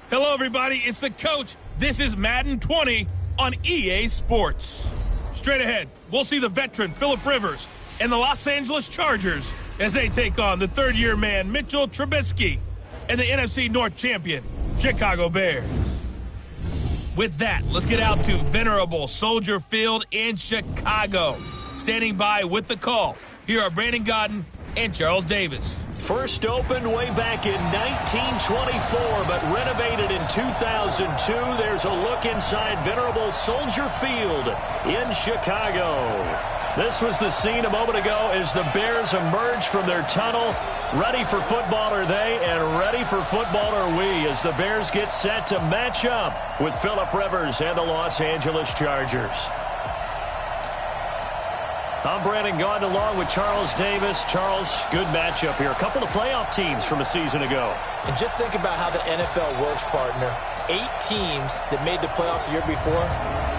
Hello, everybody. It's the coach. This is Madden 20 on EA Sports. Straight ahead, we'll see the veteran Phillip Rivers and the Los Angeles Chargers as they take on the third-year man Mitchell Trubisky and the NFC North champion Chicago Bears. With that, let's get out to venerable Soldier Field in Chicago. Standing by with the call, here are Brandon Godden and Charles Davis. First opened way back in 1924, but renovated in 2002. There's a look inside venerable Soldier Field in Chicago. This was the scene a moment ago as the Bears emerged from their tunnel. Ready for football are they, and ready for football are we, as the Bears get set to match up with Phillip Rivers and the Los Angeles Chargers. I'm Brandon Gaudin along with Charles Davis. Charles, good matchup here. A couple of playoff teams from a season ago. And just think about how the NFL works, partner. 8 teams that made the playoffs the year before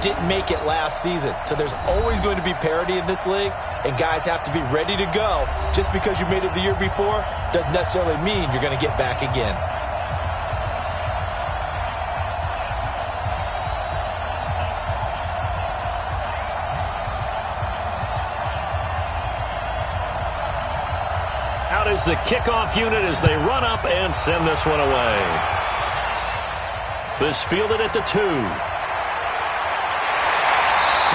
didn't make it last season. So there's always going to be parity in this league, and guys have to be ready to go. Just because you made it the year before doesn't necessarily mean you're going to get back again. Out is the kickoff unit as they run up and send this one away. This fielded at the 2.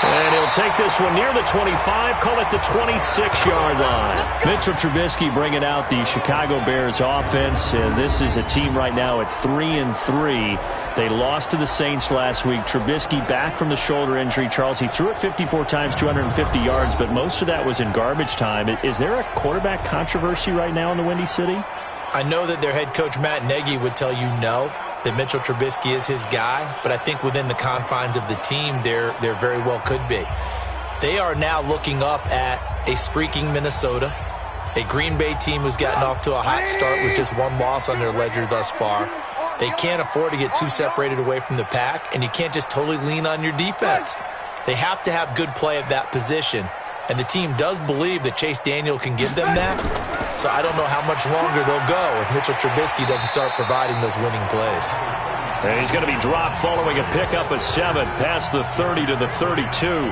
And he'll take this one near the 25, call it the 26-yard line. Mitchell Trubisky bringing out the Chicago Bears offense, and this is a team right now at 3-3. They lost to the Saints last week. Trubisky back from the shoulder injury. Charles, he threw it 54 times, 250 yards, but most of that was in garbage time. Is there a quarterback controversy right now in the Windy City? I know that their head coach, Matt Nagy, would tell you no, that Mitchell Trubisky is his guy, but I think within the confines of the team, there very well could be. They are now looking up at a streaking Minnesota, a Green Bay team who's gotten off to a hot start with just one loss on their ledger thus far. They can't afford to get too separated away from the pack, and you can't just totally lean on your defense. They have to have good play at that position, and the team does believe that Chase Daniel can give them that. So I don't know how much longer they'll go if Mitchell Trubisky doesn't start providing those winning plays. And he's going to be dropped following a pickup of 7 past the 30 to the 32.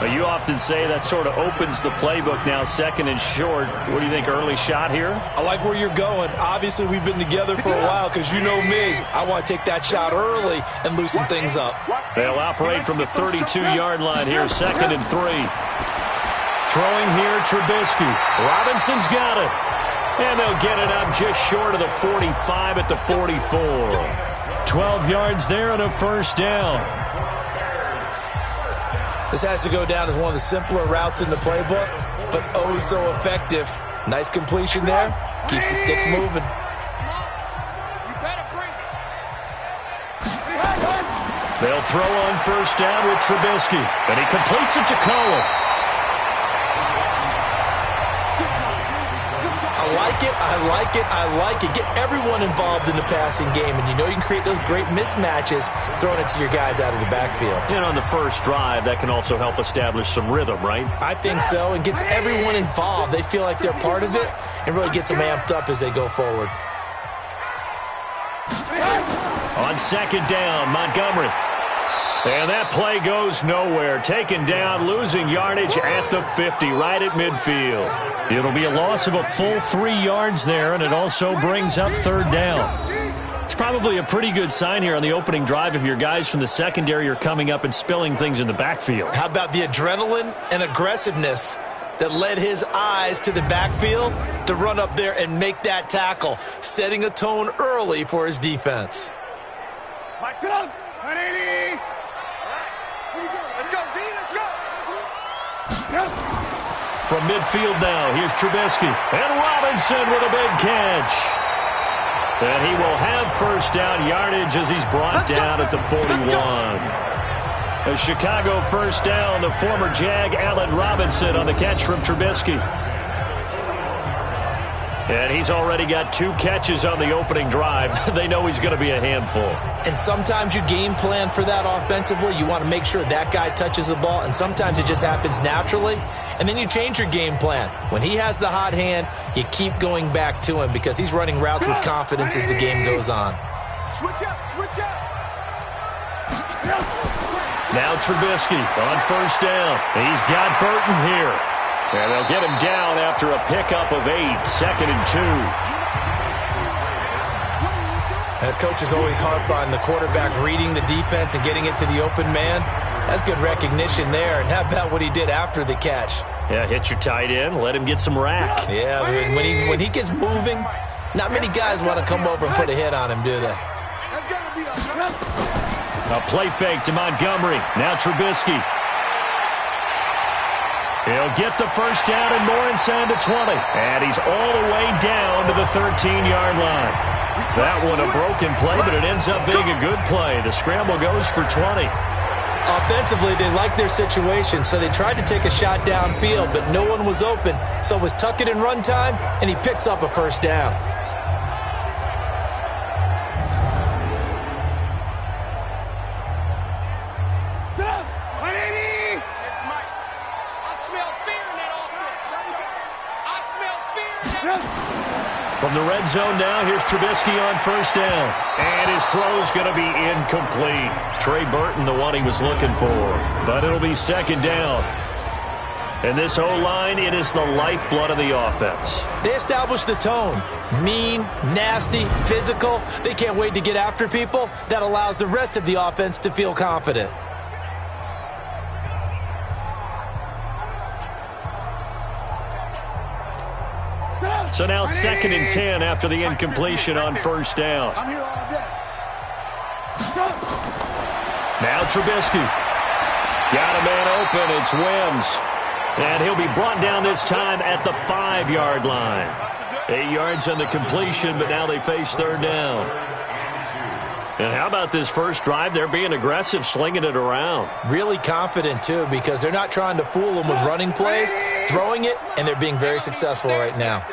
You often say that sort of opens the playbook now, second and short. What do you think, early shot here? I like where you're going. Obviously, we've been together for a while because you know me. I want to take that shot early and loosen things up. They'll operate from the 32-yard line here, second and 3. Throwing here, Trubisky. Robinson's got it. And they'll get it up just short of the 45 at the 44. 12 yards there and a first down. This has to go down as one of the simpler routes in the playbook, but oh so effective. Nice completion there. Keeps the sticks moving. They'll throw on first down with Trubisky. And he completes it to Cohen. I like it, I like it, I like it. Get everyone involved in the passing game, and you know you can create those great mismatches throwing it to your guys out of the backfield. And on the first drive, that can also help establish some rhythm, right? I think so, and gets everyone involved. They feel like they're part of it, and really gets them amped up as they go forward. On second down, Montgomery. And that play goes nowhere. Taken down, losing yardage at the 50, right at midfield. It'll be a loss of a full 3 yards there, and it also brings up third down. It's probably a pretty good sign here on the opening drive if your guys from the secondary are coming up and spilling things in the backfield. How about the adrenaline and aggressiveness that led his eyes to the backfield to run up there and make that tackle, setting a tone early for his defense. Let's go, D, let's go. From midfield now, here's Trubisky. And Robinson with a big catch. And he will have first down yardage as he's brought down at the 41. A Chicago first down, the former Jag Allen Robinson on the catch from Trubisky. And he's already got 2 catches on the opening drive. They know he's going to be a handful. And sometimes you game plan for that offensively. You want to make sure that guy touches the ball, and sometimes it just happens naturally. And then you change your game plan. When he has the hot hand, you keep going back to him because he's running routes with confidence as the game goes on. Switch up, switch up. Now Trubisky on first down. He's got Burton here. And they'll get him down after a pickup of 8, 2nd and 2. And the coaches always harp on the quarterback reading the defense and getting it to the open man. That's good recognition there. And how about what he did after the catch? Yeah, hit your tight end, let him get some rack. Yeah, when he gets moving, not many guys want to come over and put a hit on him, do they? A play fake to Montgomery. Now Trubisky. He'll get the first down and more inside the 20. And he's all the way down to the 13-yard line. That one a broken play, but it ends up being a good play. The scramble goes for 20. Offensively, they liked their situation, so they tried to take a shot downfield, but no one was open. So it was tuck it in run time, and he picks up a first down. From the red zone now, here's Trubisky on first down. And his throw's going to be incomplete. Trey Burton, the one he was looking for. But it'll be 2nd down. And this O-line, it is the lifeblood of the offense. They established the tone. Mean, nasty, physical. They can't wait to get after people. That allows the rest of the offense to feel confident. So now 2nd and 10 after the incompletion on first down. I'm here all day. Now Trubisky. Got a man open. It's Wims. And he'll be brought down this time at the 5-yard line. 8 yards on the completion, but now they face 3rd down. And how about this first drive? They're being aggressive, slinging it around. Really confident, too, because they're not trying to fool them with running plays, throwing it, and they're being very successful right now.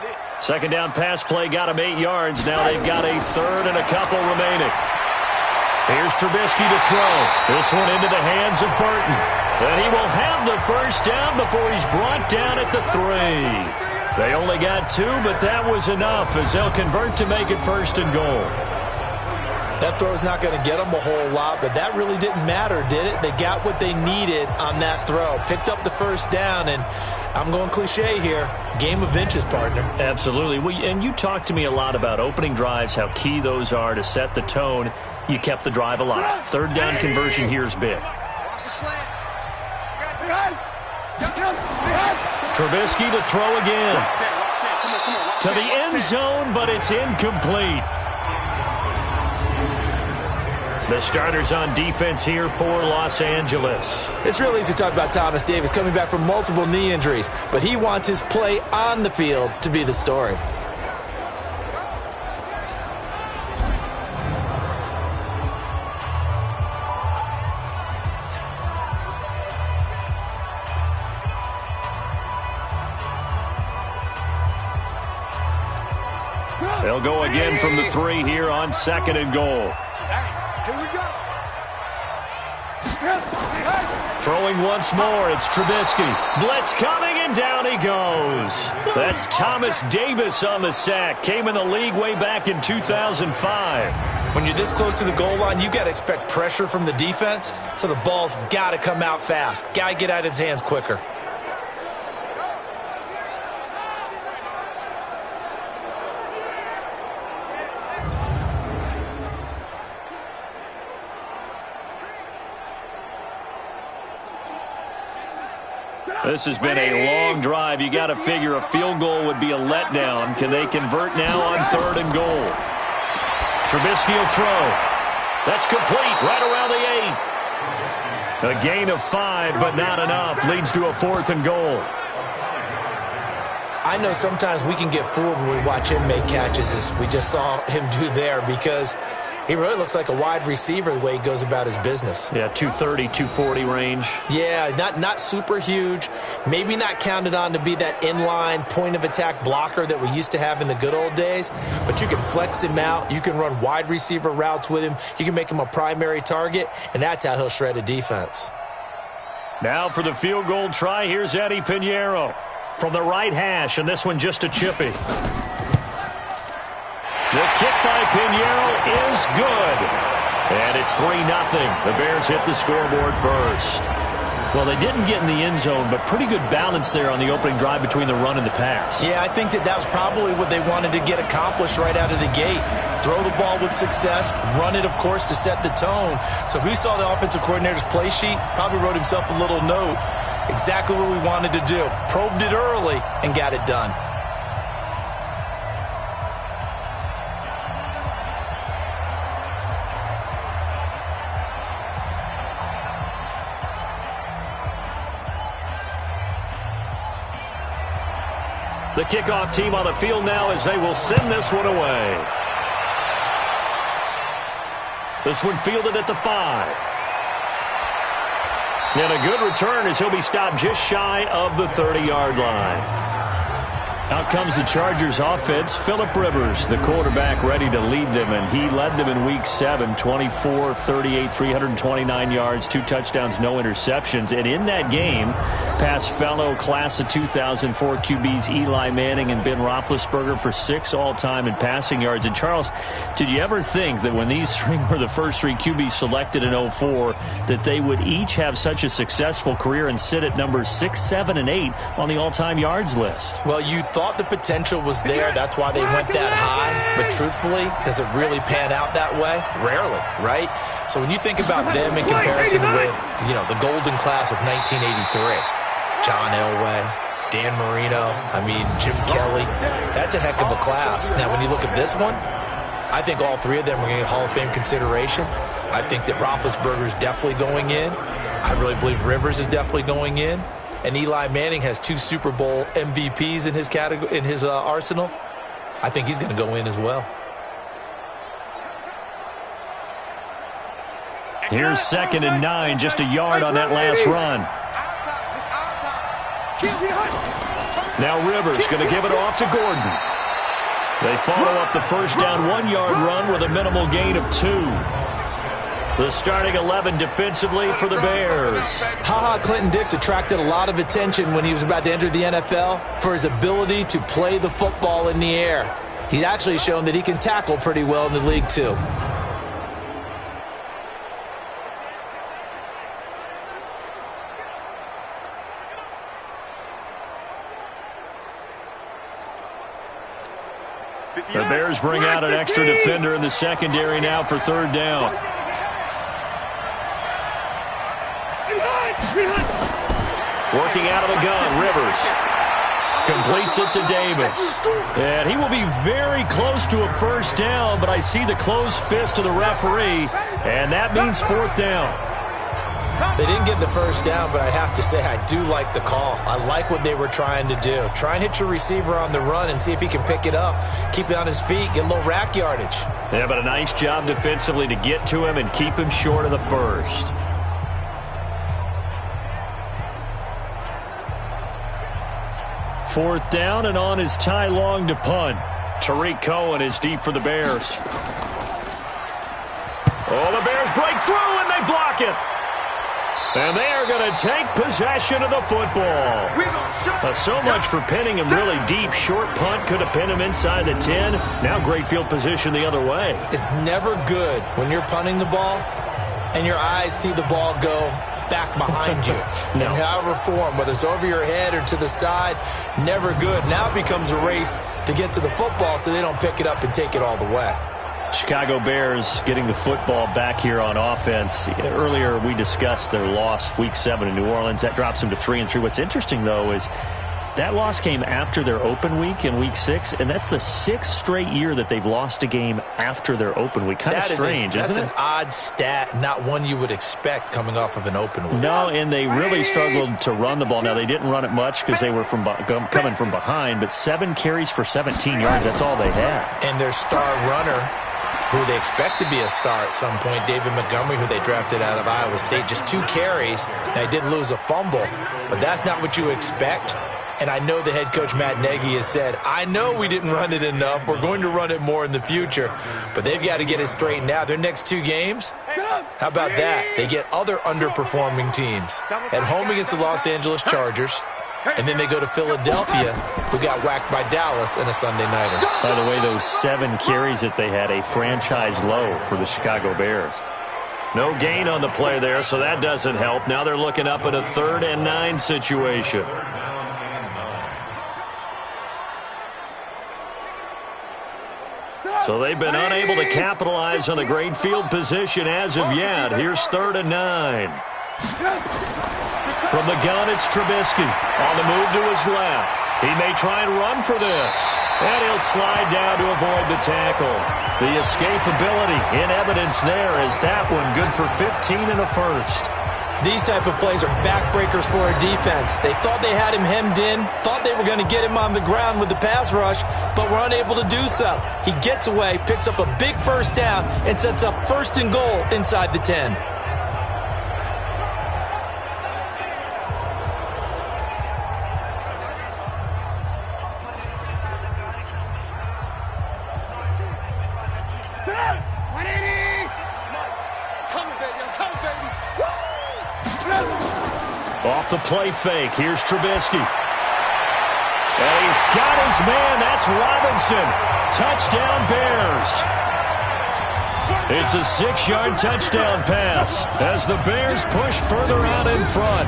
2nd down pass play got him 8 yards. Now they've got a 3rd and a couple remaining. Here's Trubisky to throw. This one into the hands of Burton. And he will have the first down before he's brought down at the 3. They only got 2, but that was enough as they'll convert to make it 1st and goal. That throw's not going to get them a whole lot, but that really didn't matter, did it? They got what they needed on that throw. Picked up the first down, and I'm going cliche here. Game of inches, partner. Absolutely. Well, and you talked to me a lot about opening drives, how key those are to set the tone. You kept the drive alive. 3rd down conversion here is big. Trubisky to throw again. To the end zone, but it's incomplete. The starters on defense here for Los Angeles. It's real easy to talk about Thomas Davis coming back from multiple knee injuries, but he wants his play on the field to be the story. They'll go again from the 3 here on 2nd and goal. Here we go. Throwing once more, it's Trubisky. Blitz coming, and down he goes. That's Thomas Davis on the sack. Came in the league way back in 2005. When you're this close to the goal line, you've got to expect pressure from the defense, so the ball's got to come out fast. Got to get out of his hands quicker. This has been a long drive. You got to figure a field goal would be a letdown. Can they convert now on 3rd and goal? Trubisky will throw. That's complete right around the 8. A gain of 5, but not enough. Leads to a 4th and goal. I know sometimes we can get fooled when we watch him make catches, as we just saw him do there, because He really looks like a wide receiver the way he goes about his business. Yeah, 230, 240 range. Yeah, not super huge. Maybe not counted on to be that inline point-of-attack blocker that we used to have in the good old days. But you can flex him out. You can run wide receiver routes with him. You can make him a primary target, and that's how he'll shred a defense. Now for the field goal try, here's Eddie Pinheiro from the right hash, and this one just a chippy. The kick by Pinheiro is good. And it's 3-0. The Bears hit the scoreboard first. Well, they didn't get in the end zone, but pretty good balance there on the opening drive between the run and the pass. Yeah, I think that was probably what they wanted to get accomplished right out of the gate. Throw the ball with success, run it, of course, to set the tone. So who saw the offensive coordinator's play sheet? Probably wrote himself a little note. Exactly what we wanted to do. Probed it early and got it done. The kickoff team on the field now as they will send this one away. This one fielded at the 5. And a good return as he'll be stopped just shy of the 30-yard line. Out comes the Chargers offense. Phillip Rivers, the quarterback, ready to lead them, and he led them in Week 7, 24-38, 329 yards, 2 touchdowns, no interceptions. And in that game, past fellow class of 2004 QBs Eli Manning and Ben Roethlisberger for 6 all-time in passing yards. And Charles, did you ever think that when these 3 were the first 3 QBs selected in 04, that they would each have such a successful career and sit at numbers 6, 7, and 8 on the all-time yards list? Well, you thought the potential was there. That's why they went that high. But truthfully, does it really pan out that way? Rarely, right? So when you think about them in comparison with, the golden class of 1983, John Elway, Dan Marino, Jim Kelly, that's a heck of a class. Now, when you look at this one, I think all 3 of them are going to get Hall of Fame consideration. I think that Roethlisberger is definitely going in. I really believe Rivers is definitely going in. And Eli Manning has 2 Super Bowl MVPs in his category, in his arsenal. I think he's going to go in as well. Here's 2nd and 9, just a yard on that last run. Now Rivers going to give it off to Gordon. They follow up the first down 1-yard run with a minimal gain of 2. The starting 11 defensively for the Bears. Clinton Dix attracted a lot of attention when he was about to enter the NFL for his ability to play the football in the air. He's actually shown that he can tackle pretty well in the league, too. The Bears bring out an extra defender in the secondary now for 3rd down. Working out of the gun, Rivers completes it to Davis. And he will be very close to a first down, but I see the closed fist of the referee, and that means 4th down. They didn't get the first down, but I have to say I do like the call. I like what they were trying to do. Try and hit your receiver on the run and see if he can pick it up. Keep it on his feet, get a little rack yardage. Yeah, but a nice job defensively to get to him and keep him short of the first. Fourth down, and on is Ty Long to punt. Tarik Cohen is deep for the Bears. Oh, the Bears break through, and they block it. And they are going to take possession of the football. So much for pinning him really deep. Short punt could have pinned him inside the 10. Now great field position the other way. It's never good when you're punting the ball and your eyes see the ball go back behind you. No. In however form, whether it's over your head or to the side, never good. Now it becomes a race to get to the football so they don't pick it up and take it all the way. Chicago Bears getting the football back here on offense. Earlier we discussed their loss Week 7 in New Orleans. That drops them to 3-3. What's interesting, though, is that loss came after their open week in Week 6, and that's the 6th straight year that they've lost a game after their open week. Kind of strange, isn't it? That's an odd stat, not one you would expect coming off of an open week. No, and they really struggled to run the ball. Now, they didn't run it much because they were coming from behind, but 7 carries for 17 yards, that's all they had. And their star runner who they expect to be a star at some point, David Montgomery, who they drafted out of Iowa State, just 2 carries. Now, he did lose a fumble, but that's not what you expect. And I know the head coach, Matt Nagy, has said, I know we didn't run it enough. We're going to run it more in the future. But they've got to get it straightened out. Their next 2 games, how about that? They get other underperforming teams. At home against the Los Angeles Chargers, and then they go to Philadelphia, who got whacked by Dallas in a Sunday nighter. By the way, those 7 carries that they had, a franchise low for the Chicago Bears. No gain on the play there, so that doesn't help. Now they're looking up at a 3rd and 9 situation. So they've been unable to capitalize on a great field position as of yet. Here's 3rd and 9. From the gun, it's Trubisky. On the move to his left. He may try and run for this. And he'll slide down to avoid the tackle. The escapability in evidence there as that one good for 15 and a first. These type of plays are backbreakers for a defense. They thought they had him hemmed in, thought they were going to get him on the ground with the pass rush, but were unable to do so. He gets away, picks up a big first down, and sets up 1st and goal inside the 10. Off the play fake, here's Trubisky. And he's got his man, that's Robinson. Touchdown Bears. It's a 6-yard touchdown pass as the Bears push further out in front.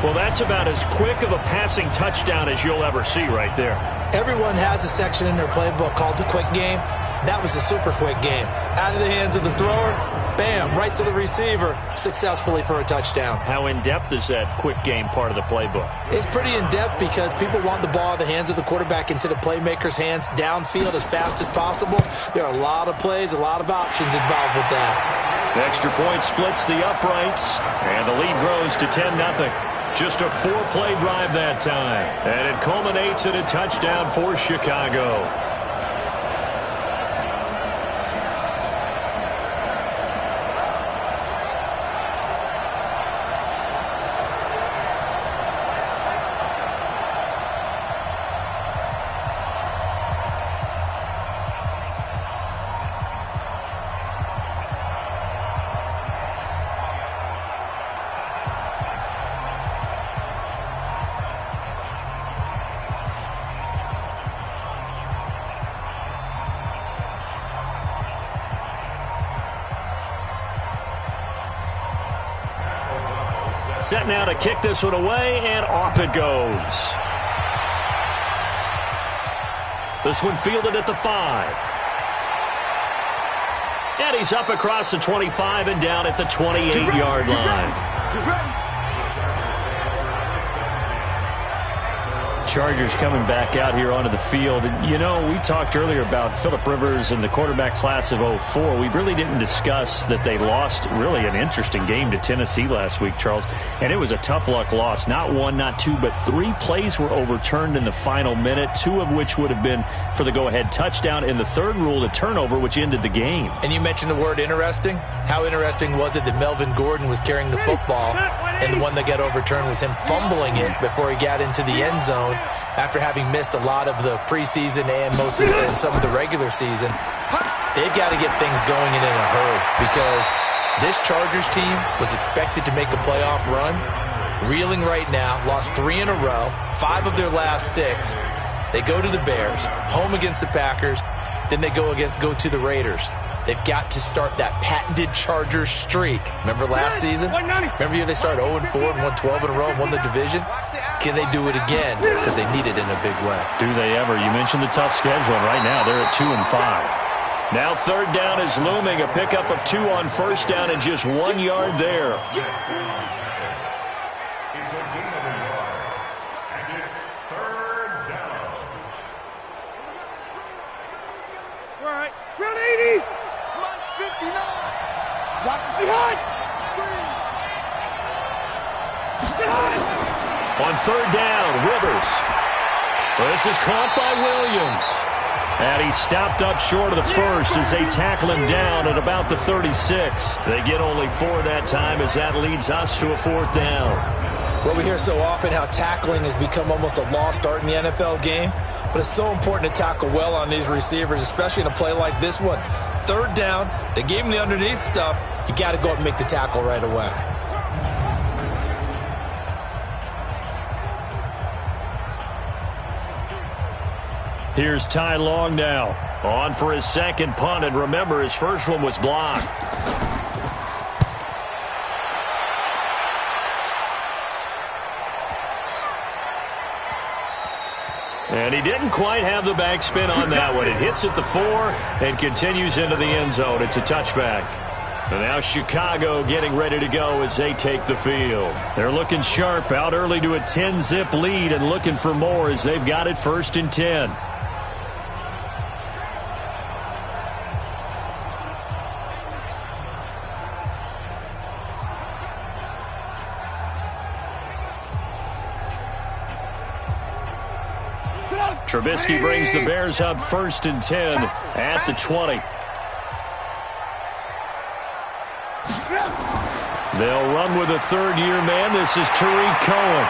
Well, that's about as quick of a passing touchdown as you'll ever see right there. Everyone has a section in their playbook called the quick game. That was a super quick game. Out of the hands of the thrower, bam, right to the receiver, successfully for a touchdown. How in-depth is that quick game part of the playbook? It's pretty in-depth because people want the ball in the hands of the quarterback into the playmaker's hands downfield as fast as possible. There are a lot of plays, a lot of options involved with that. The extra point splits the uprights, and the lead grows to 10-0. Just a 4-play drive that time, and it culminates in a touchdown for Chicago. Set now to kick this one away, and off it goes. This one fielded at the 5. And he's up across the 25 and down at the 28-yard line. Chargers coming back out here onto the field. You know, we talked earlier about Phillip Rivers and the quarterback class of 04. We really didn't discuss that they lost really an interesting game to Tennessee last week, Charles. And it was a tough luck loss. Not 1, not 2, but 3 plays were overturned in the final minute, 2 of which would have been for the go-ahead touchdown, and the 3rd ruled a turnover, which ended the game. And you mentioned the word interesting. How interesting was it that Melvin Gordon was carrying the football, and the one that got overturned was him fumbling it before he got into the end zone after having missed a lot of the preseason and most of and some of the regular season. They've got to get things going in a hurry because this Chargers team was expected to make a playoff run. Reeling right now, lost 3 in a row, 5 of their last 6. They go to the Bears, home against the Packers, then they go to the Raiders. They've got to start that patented Chargers streak. Remember last season? Remember year they started 0-4 and won 12 in a row and won the division? Can they do it again? Because they need it in a big way. Do they ever? You mentioned the tough schedule, and right now they're at 2-5. Now 3rd down is looming. A pickup of 2 on 1st down and just 1 yard there. Round 80. Line 59. Lock behind. On 3rd down, Rivers. This is caught by Williams. And he stopped up short of the first as they tackle him down at about the 36. They get only 4 that time as that leads us to a 4th down. Well, we hear so often how tackling has become almost a lost art in the NFL game. But it's so important to tackle well on these receivers, especially in a play like this one. 3rd down, they gave him the underneath stuff. You got to go up and make the tackle right away. Here's Ty Long now, on for his 2nd punt, and remember, his first one was blocked. And he didn't quite have the backspin on that one. It hits at the 4 and continues into the end zone. It's a touchback. And now Chicago getting ready to go as they take the field. They're looking sharp, out early to a 10-zip lead and looking for more as they've got it 1st and 10. Trubisky brings the Bears up 1st and 10 at the 20. They'll run with a 3rd-year man. This is Tarik Cohen.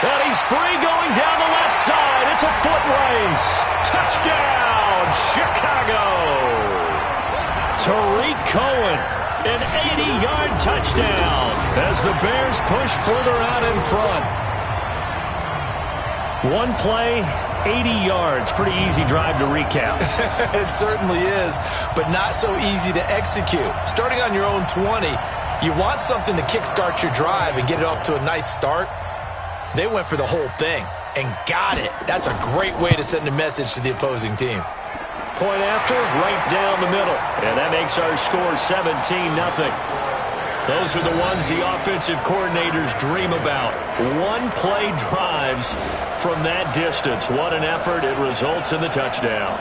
And he's free going down the left side. It's a foot race. Touchdown, Chicago. Tarik Cohen. An 80-yard touchdown as the Bears push further out in front. One play, 80 yards. Pretty easy drive to recap. It certainly is, but not so easy to execute. Starting on your own 20, you want something to kickstart your drive and get it off to a nice start. They went for the whole thing and got it. That's a great way to send a message to the opposing team. Point after, right down the middle. And that makes our score 17-0. Those are the ones the offensive coordinators dream about. One-play drives from that distance. What an effort. It results in the touchdown.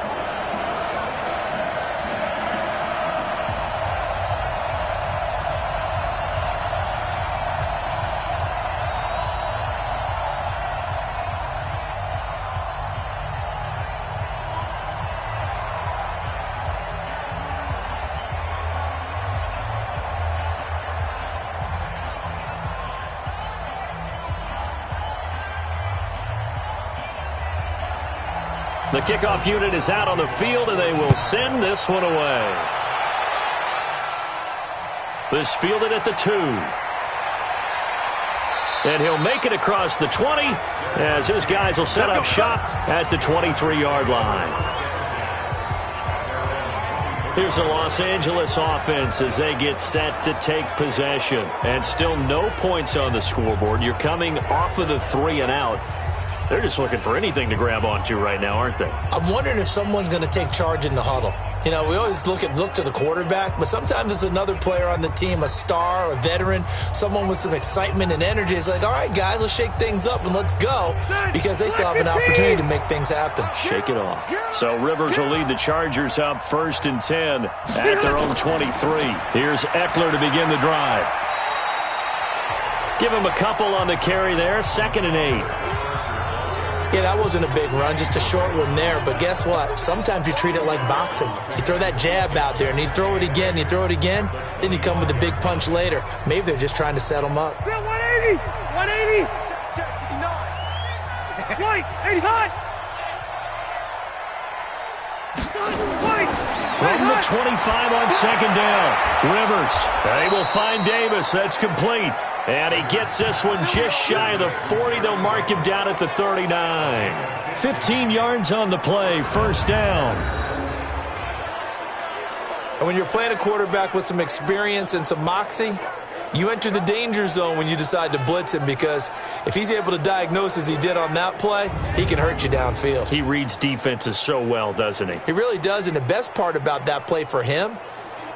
The kickoff unit is out on the field, and they will send this one away. This fielded at the 2. And he'll make it across the 20 as his guys will set up shop at the 23-yard line. Here's the Los Angeles offense as they get set to take possession. And still no points on the scoreboard. You're coming off of the 3 and out. They're just looking for anything to grab onto right now, aren't they? I'm wondering if someone's going to take charge in the huddle. You know, we always look to the quarterback, but sometimes it's another player on the team, a star, a veteran, someone with some excitement and energy. It's like, all right, guys, let's shake things up and let's go, because they still have an opportunity to make things happen. Shake it off. So Rivers will lead the Chargers up 1st and 10 at their own 23. Here's Eckler to begin the drive. Give him a couple on the carry there, 2nd and 8. Yeah, that wasn't a big run, just a short one there. But guess what? Sometimes you treat it like boxing. You throw that jab out there, and you throw it again, then you come with a big punch later. Maybe they're just trying to set them up. 180! 180! White! 80 hot! From the 25 on 2nd down. Rivers, they will find Davis. That's complete. And he gets this one just shy of the 40. They'll mark him down at the 39. 15 yards on the play, 1st down. And when you're playing a quarterback with some experience and some moxie, you enter the danger zone when you decide to blitz him, because if he's able to diagnose as he did on that play, he can hurt you downfield. He reads defenses so well, doesn't he? He really does, and the best part about that play for him,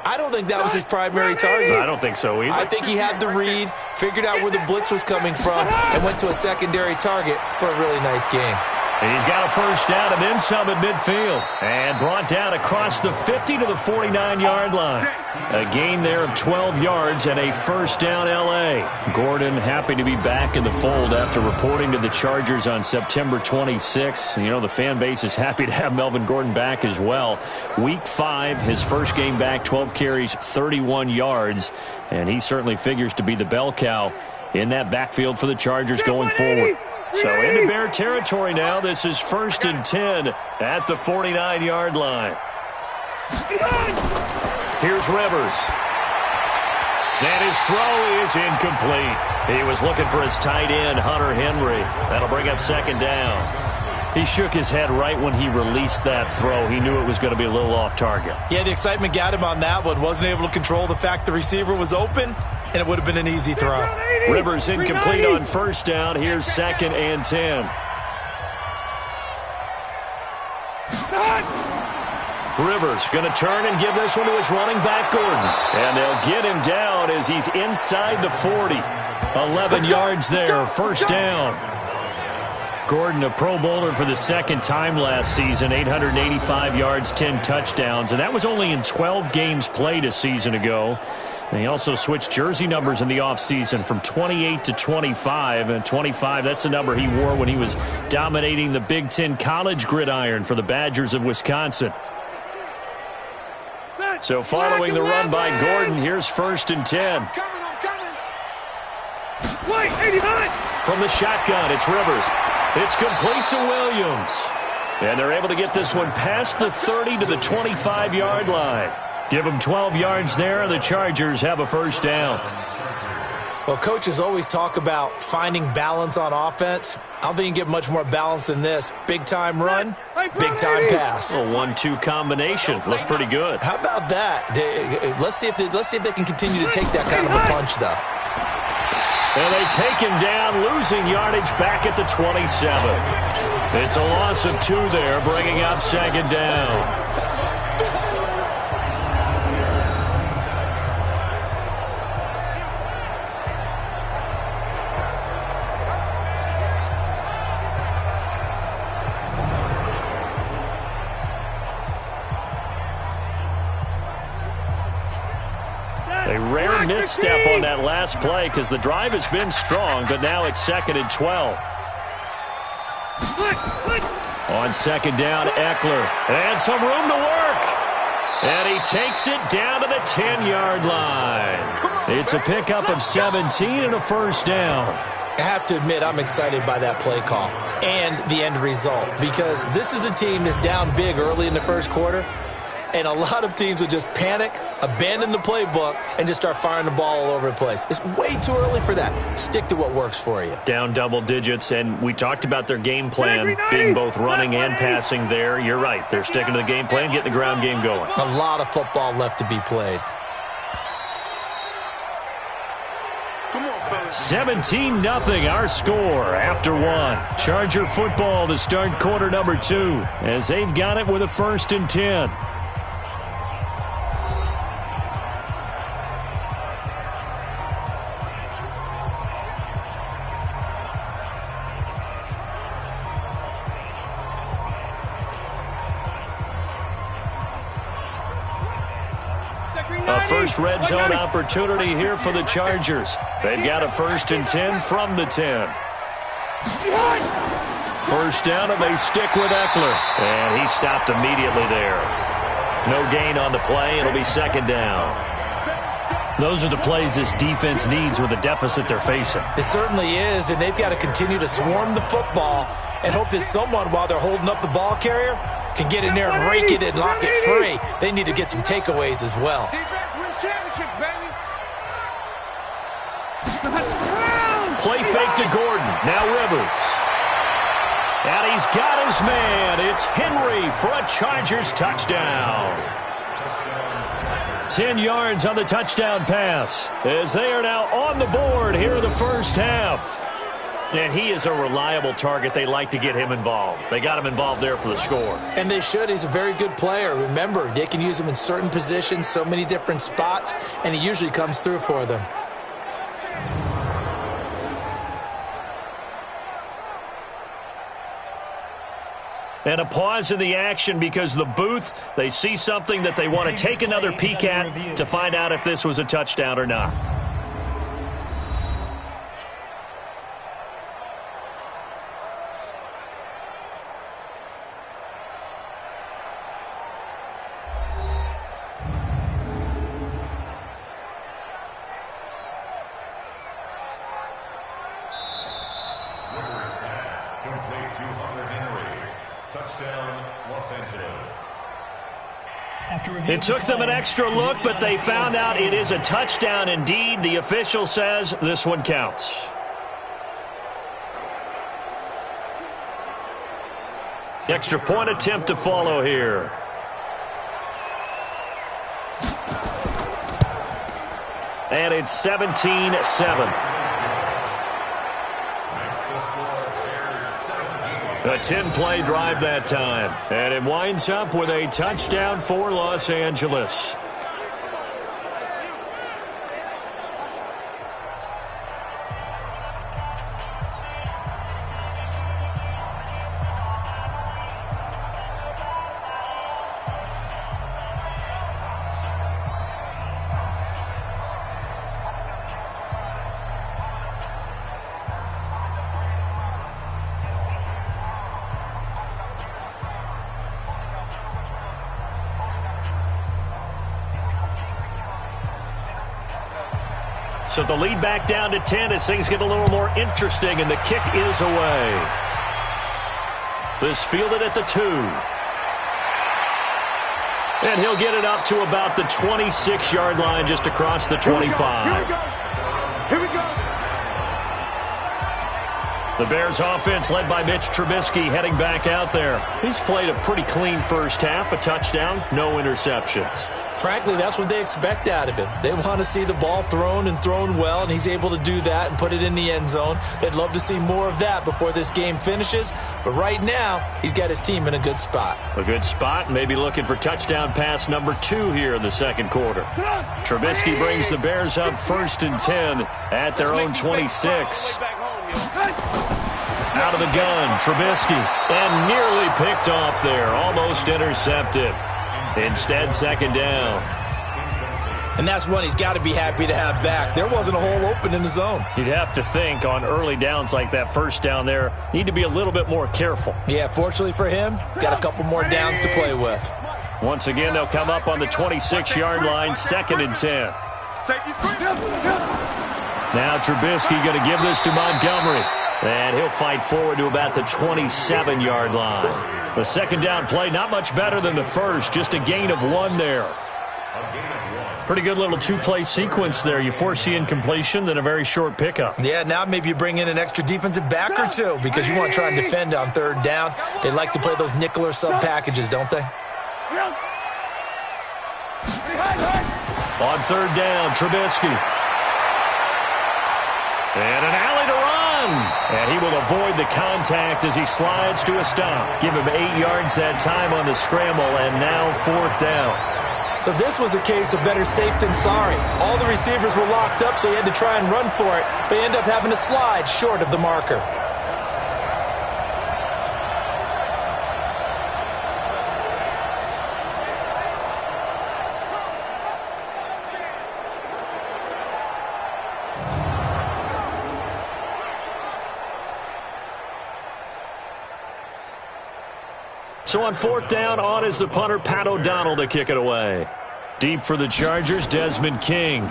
I don't think that was his primary target. I don't think so either. I think he had the read, figured out where the blitz was coming from, and went to a secondary target for a really nice game. He's got a first down and then some at midfield. And brought down across the 50 to the 49-yard line. A gain there of 12 yards and a first down L.A. Gordon happy to be back in the fold after reporting to the Chargers on September 26th. You know, the fan base is happy to have Melvin Gordon back as well. Week 5, his first game back, 12 carries, 31 yards. And he certainly figures to be the bell cow in that backfield for the Chargers going forward. So into Bear territory now. This is 1st and 10 at the 49-yard line. Here's Rivers. And his throw is incomplete. He was looking for his tight end, Hunter Henry. That'll bring up 2nd down. He shook his head right when he released that throw. He knew it was going to be a little off target. Yeah, the excitement got him on that one. Wasn't able to control the fact the receiver was open, and it would have been an easy throw. Rivers incomplete on 1st down. Here's 2nd and 10. Rivers going to turn and give this one to his running back, Gordon. And they'll get him down as he's inside the 40. 11 yards there, 1st down. Gordon, a Pro Bowler for the 2nd time last season, 885 yards, 10 touchdowns. And that was only in 12 games played a season ago. And he also switched jersey numbers in the offseason from 28 to 25. And 25, that's the number he wore when he was dominating the Big Ten college gridiron for the Badgers of Wisconsin. So following the run by Gordon, here's 1st and 10. From the shotgun, it's Rivers. It's complete to Williams. And they're able to get this one past the 30 to the 25-yard line. Give them 12 yards there, and the Chargers have a first down. Well, coaches always talk about finding balance on offense. I don't think you can get much more balance than this. Big-time run, big-time pass. A 1-2 combination. Looked pretty good. How about that? Let's see if they can continue to take that kind of a punch, though. And they take him down, losing yardage back at the 27. It's a loss of 2 there, bringing up 2nd down. A rare misstep on that last play because the drive has been strong, but now it's 2nd and 12. On 2nd down, Eckler. And some room to work. And he takes it down to the 10-yard line. It's a pickup of 17 and a first down. I have to admit, I'm excited by that play call and the end result because this is a team that's down big early in the first quarter. And a lot of teams will just panic, abandon the playbook, and just start firing the ball all over the place. It's way too early for that. Stick to what works for you. Down double digits, and we talked about their game plan being both running and passing there. You're right. They're sticking to the game plan, getting the ground game going. A lot of football left to be played. 17-0 our score after 1. Charger football to start quarter number 2 as they've got it with a 1st and 10. A first red zone opportunity here for the Chargers. They've got a 1st and 10 from the 10. First down, and they stick with Eckler. And he stopped immediately there. No gain on the play. It'll be 2nd down. Those are the plays this defense needs with the deficit they're facing. It certainly is, and they've got to continue to swarm the football and hope that someone, while they're holding up the ball carrier, can get in there and rake it and lock it free. They need to get some takeaways as well. Play fake to Gordon. Now Rivers. And he's got his man. It's Henry for a Chargers touchdown. 10 yards on the touchdown pass as they are now on the board here in the first half. And he is a reliable target. They like to get him involved. They got him involved there for the score. And they should. He's a very good player. Remember, they can use him in certain positions, so many different spots, and he usually comes through for them. And a pause in the action because the booth, they see something that they want to take another peek at to find out if this was a touchdown or not. It took them an extra look, but they found out it is a touchdown indeed. The official says this one counts. Extra point attempt to follow here. And it's 17-7. A 10-play drive that time. And it winds up with a touchdown for Los Angeles. So the lead back down to 10 as things get a little more interesting, and the kick is away. This fielded at the 2. And he'll get it up to about the 26-yard line, just across the 25. Here we go. The Bears offense led by Mitch Trubisky heading back out there. He's played a pretty clean first half, a touchdown, no interceptions. Frankly, that's what they expect out of him. They want to see the ball thrown and thrown well, and he's able to do that and put it in the end zone. They'd love to see more of that before this game finishes. But right now, he's got his team in a good spot. A good spot, maybe looking for touchdown pass number 2 here in the second quarter. Trubisky brings the Bears up 1st and 10 at their own 26. Out of the gun, Trubisky, and nearly picked off there, almost intercepted. Instead, second down. And that's one he's got to be happy to have back. There wasn't a hole open in the zone. You'd have to think on early downs like that first down there, need to be a little bit more careful. Yeah, fortunately for him, got a couple more downs to play with. Once again, they'll come up on the 26-yard line, 2nd and 10. Now Trubisky going to give this to Montgomery. And he'll fight forward to about the 27-yard line. The second down play, not much better than the first, just a gain of 1 there. Pretty good little 2-play sequence there. You force the incompletion, then a very short pickup. Yeah, now maybe you bring in an extra defensive back or 2 because you want to try and defend on 3rd down. They like to play those nickel or sub packages, don't they? On 3rd down, Trubisky. And an alley to run. And he will avoid the contact as he slides to a stop. Give him 8 yards that time on the scramble, and now 4th down. So this was a case of better safe than sorry. All the receivers were locked up, so he had to try and run for it, but he ended up having to slide short of the marker. So on 4th down, on is the punter, Pat O'Donnell, to kick it away. Deep for the Chargers, Desmond King.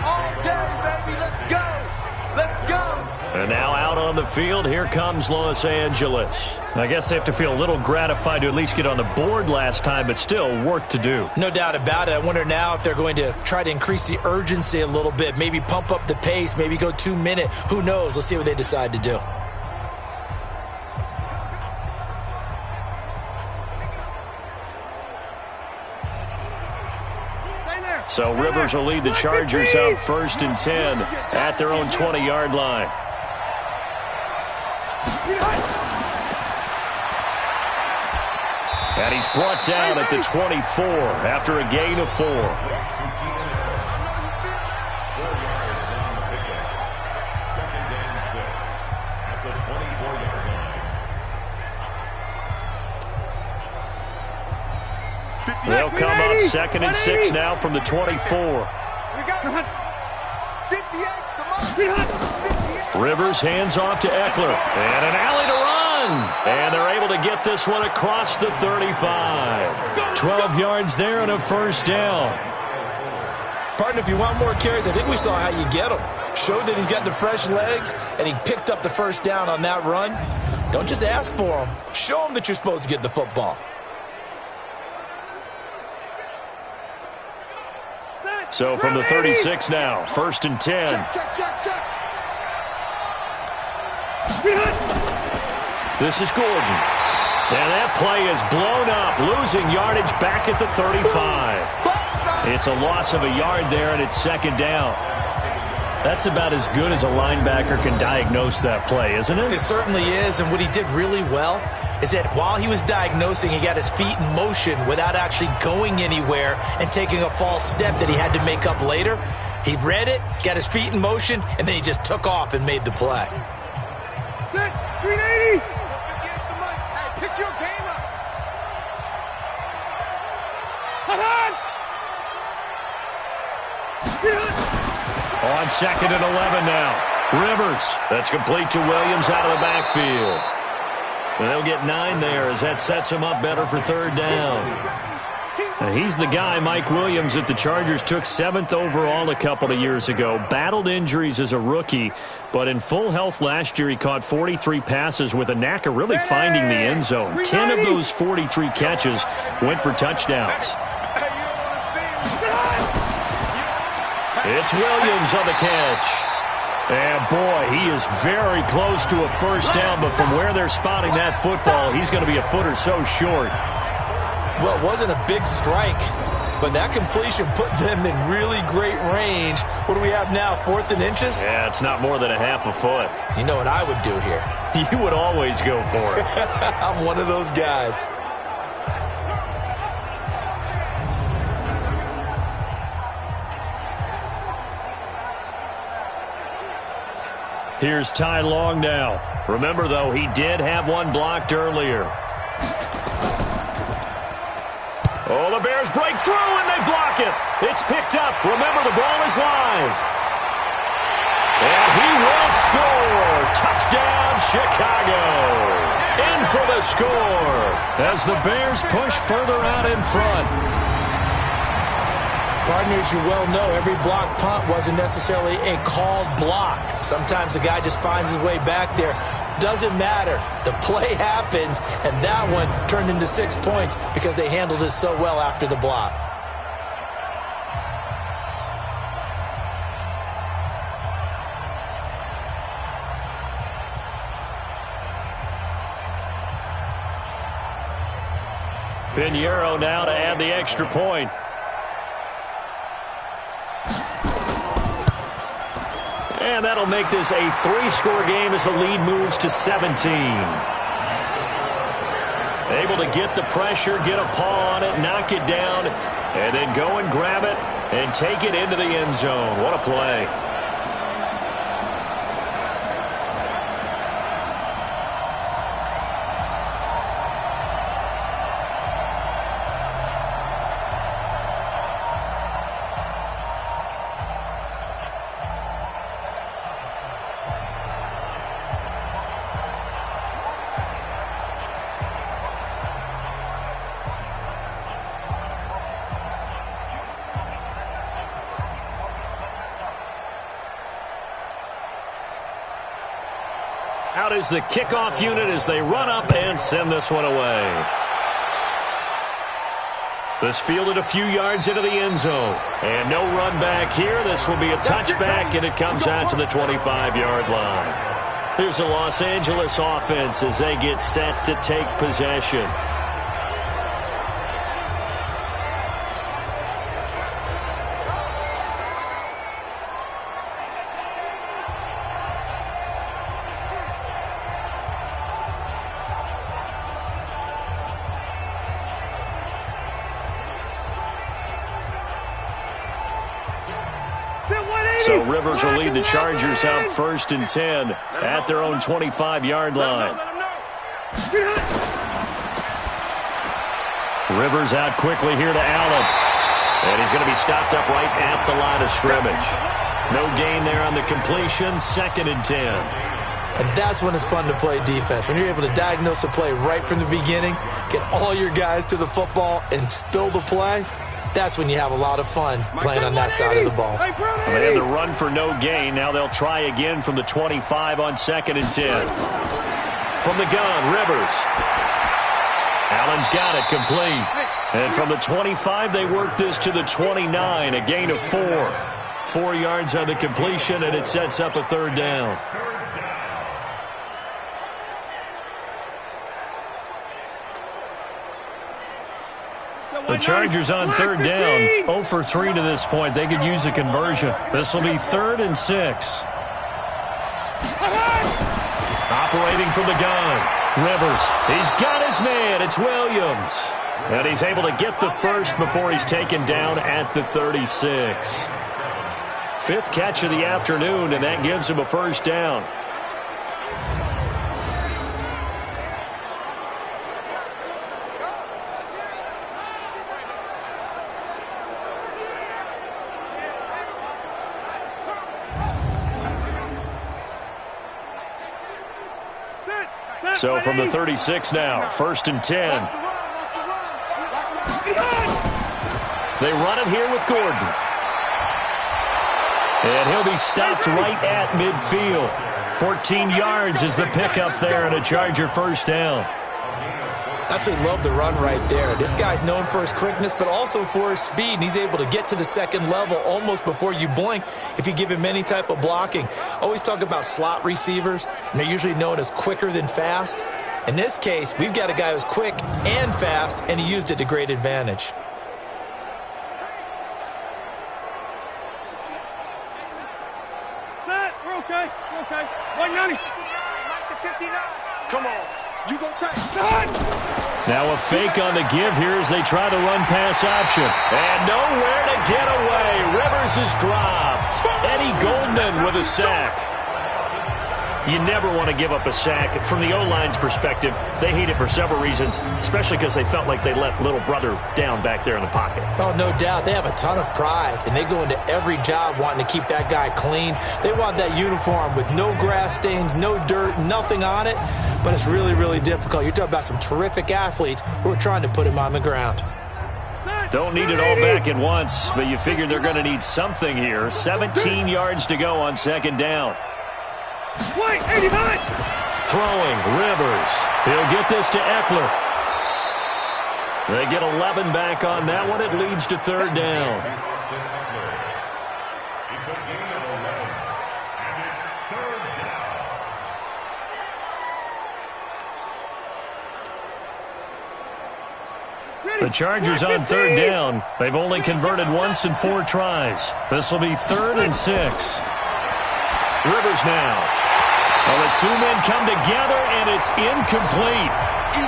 All day, baby, let's go. Let's go. And now out on the field, here comes Los Angeles. I guess they have to feel a little gratified to at least get on the board last time, but still work to do. No doubt about it. I wonder now if they're going to try to increase the urgency a little bit, maybe pump up the pace, maybe go 2-minute. Who knows? Let's see what they decide to do. So Rivers will lead the Chargers up 1st and 10 at their own 20-yard line. And he's brought down at the 24 after a gain of 4. off 2nd and 6 now from the 24. We got 58. Rivers hands off to Eckler. And an alley to run. And they're able to get this one across the 35. 12 yards there and a first down. Partner, if you want more carries, I think we saw how you get him. Showed that he's got the fresh legs, and he picked up the first down on that run. Don't just ask for him. Show him that you're supposed to get the football. So from the 36 now, 1st and 10. Check. This is Gordon. And that play is blown up, losing yardage back at the 35. It's a loss of a yard there, and it's 2nd down. That's about as good as a linebacker can diagnose that play, isn't it? It certainly is, and what he did really well is that while he was diagnosing, he got his feet in motion without actually going anywhere and taking a false step that he had to make up later. He read it, got his feet in motion, and then he just took off and made the play. 380. Hey, pick your game up. On 2nd and 11 now. Rivers. That's complete to Williams out of the backfield. And they'll get 9 there as that sets him up better for 3rd down. And he's the guy, Mike Williams, that the Chargers took 7th overall a couple of years ago. Battled injuries as a rookie, but in full health last year, he caught 43 passes with a knack of really finding the end zone. 10 of those 43 catches went for touchdowns. It's Williams on the catch. And, boy, he is very close to a first down, but from where they're spotting that football, he's going to be a foot or so short. Well, it wasn't a big strike, but that completion put them in really great range. What do we have now, 4th and inches? Yeah, it's not more than a half a foot. You know what I would do here? You would always go for it. I'm one of those guys. Here's Ty Long now. Remember, though, he did have one blocked earlier. Oh, the Bears break through, and they block it. It's picked up. Remember, the ball is live. And he will score. Touchdown, Chicago. In for the score as the Bears push further out in front. Partners, you well know, every block punt wasn't necessarily a called block. Sometimes the guy just finds his way back there. Doesn't matter. The play happens, and that one turned into 6 points because they handled it so well after the block. Pinheiro now to add the extra point. And that'll make this a 3-score game as the lead moves to 17. Able to get the pressure, get a paw on it, knock it down, and then go and grab it and take it into the end zone. What a play. Out is the kickoff unit as they run up and send this one away. This fielded a few yards into the end zone. And no run back here. This will be a touchback, and it comes out to the 25-yard line. Here's the Los Angeles offense as they get set to take possession. So Rivers will lead the Chargers out 1st and 10 at their own 25-yard line. Rivers out quickly here to Allen. And he's going to be stopped up right at the line of scrimmage. No gain there on the completion, 2nd and 10. And that's when it's fun to play defense. When you're able to diagnose a play right from the beginning, get all your guys to the football, and spill the play, that's when you have a lot of fun playing on that side of the ball. Well, they had the run for no gain. Now they'll try again from the 25 on 2nd and 10. From the gun, Rivers. Allen's got it, complete. And from the 25, they work this to the 29, a gain of 4. 4 yards on the completion, and it sets up a 3rd down. The Chargers on 3rd down, 0 for 3 to this point. They could use a conversion. This will be 3rd and 6. Operating from the gun, Rivers. He's got his man. It's Williams. And he's able to get the first before he's taken down at the 36. 5th catch of the afternoon, and that gives him a 1st down. So from the 36 now, 1st and 10. They run it here with Gordon. And he'll be stopped right at midfield. 14 yards is the pickup there, and a Charger 1st down. Absolutely love the run right there. This guy's known for his quickness, but also for his speed, and he's able to get to the 2nd level almost before you blink if you give him any type of blocking. Always talk about slot receivers, and they're usually known as quicker than fast. In this case, we've got a guy who's quick and fast, and he used it to great advantage. We're okay. We're okay. 190. Come on. You go take. Now a fake on the give here as they try the run-pass option. And nowhere to get away. Rivers is dropped. Eddie Goldman with a sack. You never want to give up a sack. From the O-line's perspective, they hate it for several reasons, especially because they felt like they let little brother down back there in the pocket. Oh, no doubt. They have a ton of pride, and they go into every job wanting to keep that guy clean. They want that uniform with no grass stains, no dirt, nothing on it, but it's really, really difficult. You're talking about some terrific athletes who are trying to put him on the ground. Don't need it all back at once, but you figure they're going to need something here. 17 yards to go on 2nd down. Wait, 89! Throwing, Rivers. He'll get this to Eckler. They get 11 back on that one. It leads to 3rd down. The Chargers on 3rd down. They've only converted once in 4 tries. This will be 3rd and 6. Rivers now. Well, the 2 men come together, and it's incomplete.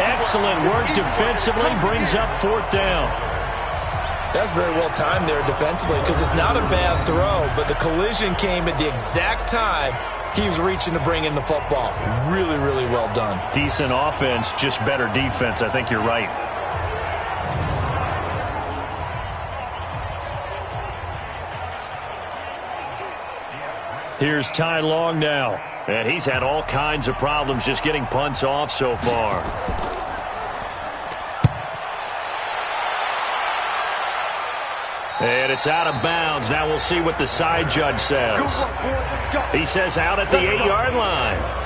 Excellent work defensively, brings up 4th down. That's very well timed there defensively because it's not a bad throw, but the collision came at the exact time he was reaching to bring in the football. Really, really well done. Decent offense, just better defense. I think you're right. Here's Ty Long now. And he's had all kinds of problems just getting punts off so far. And it's out of bounds. Now we'll see what the side judge says. He says out at the 8-yard line.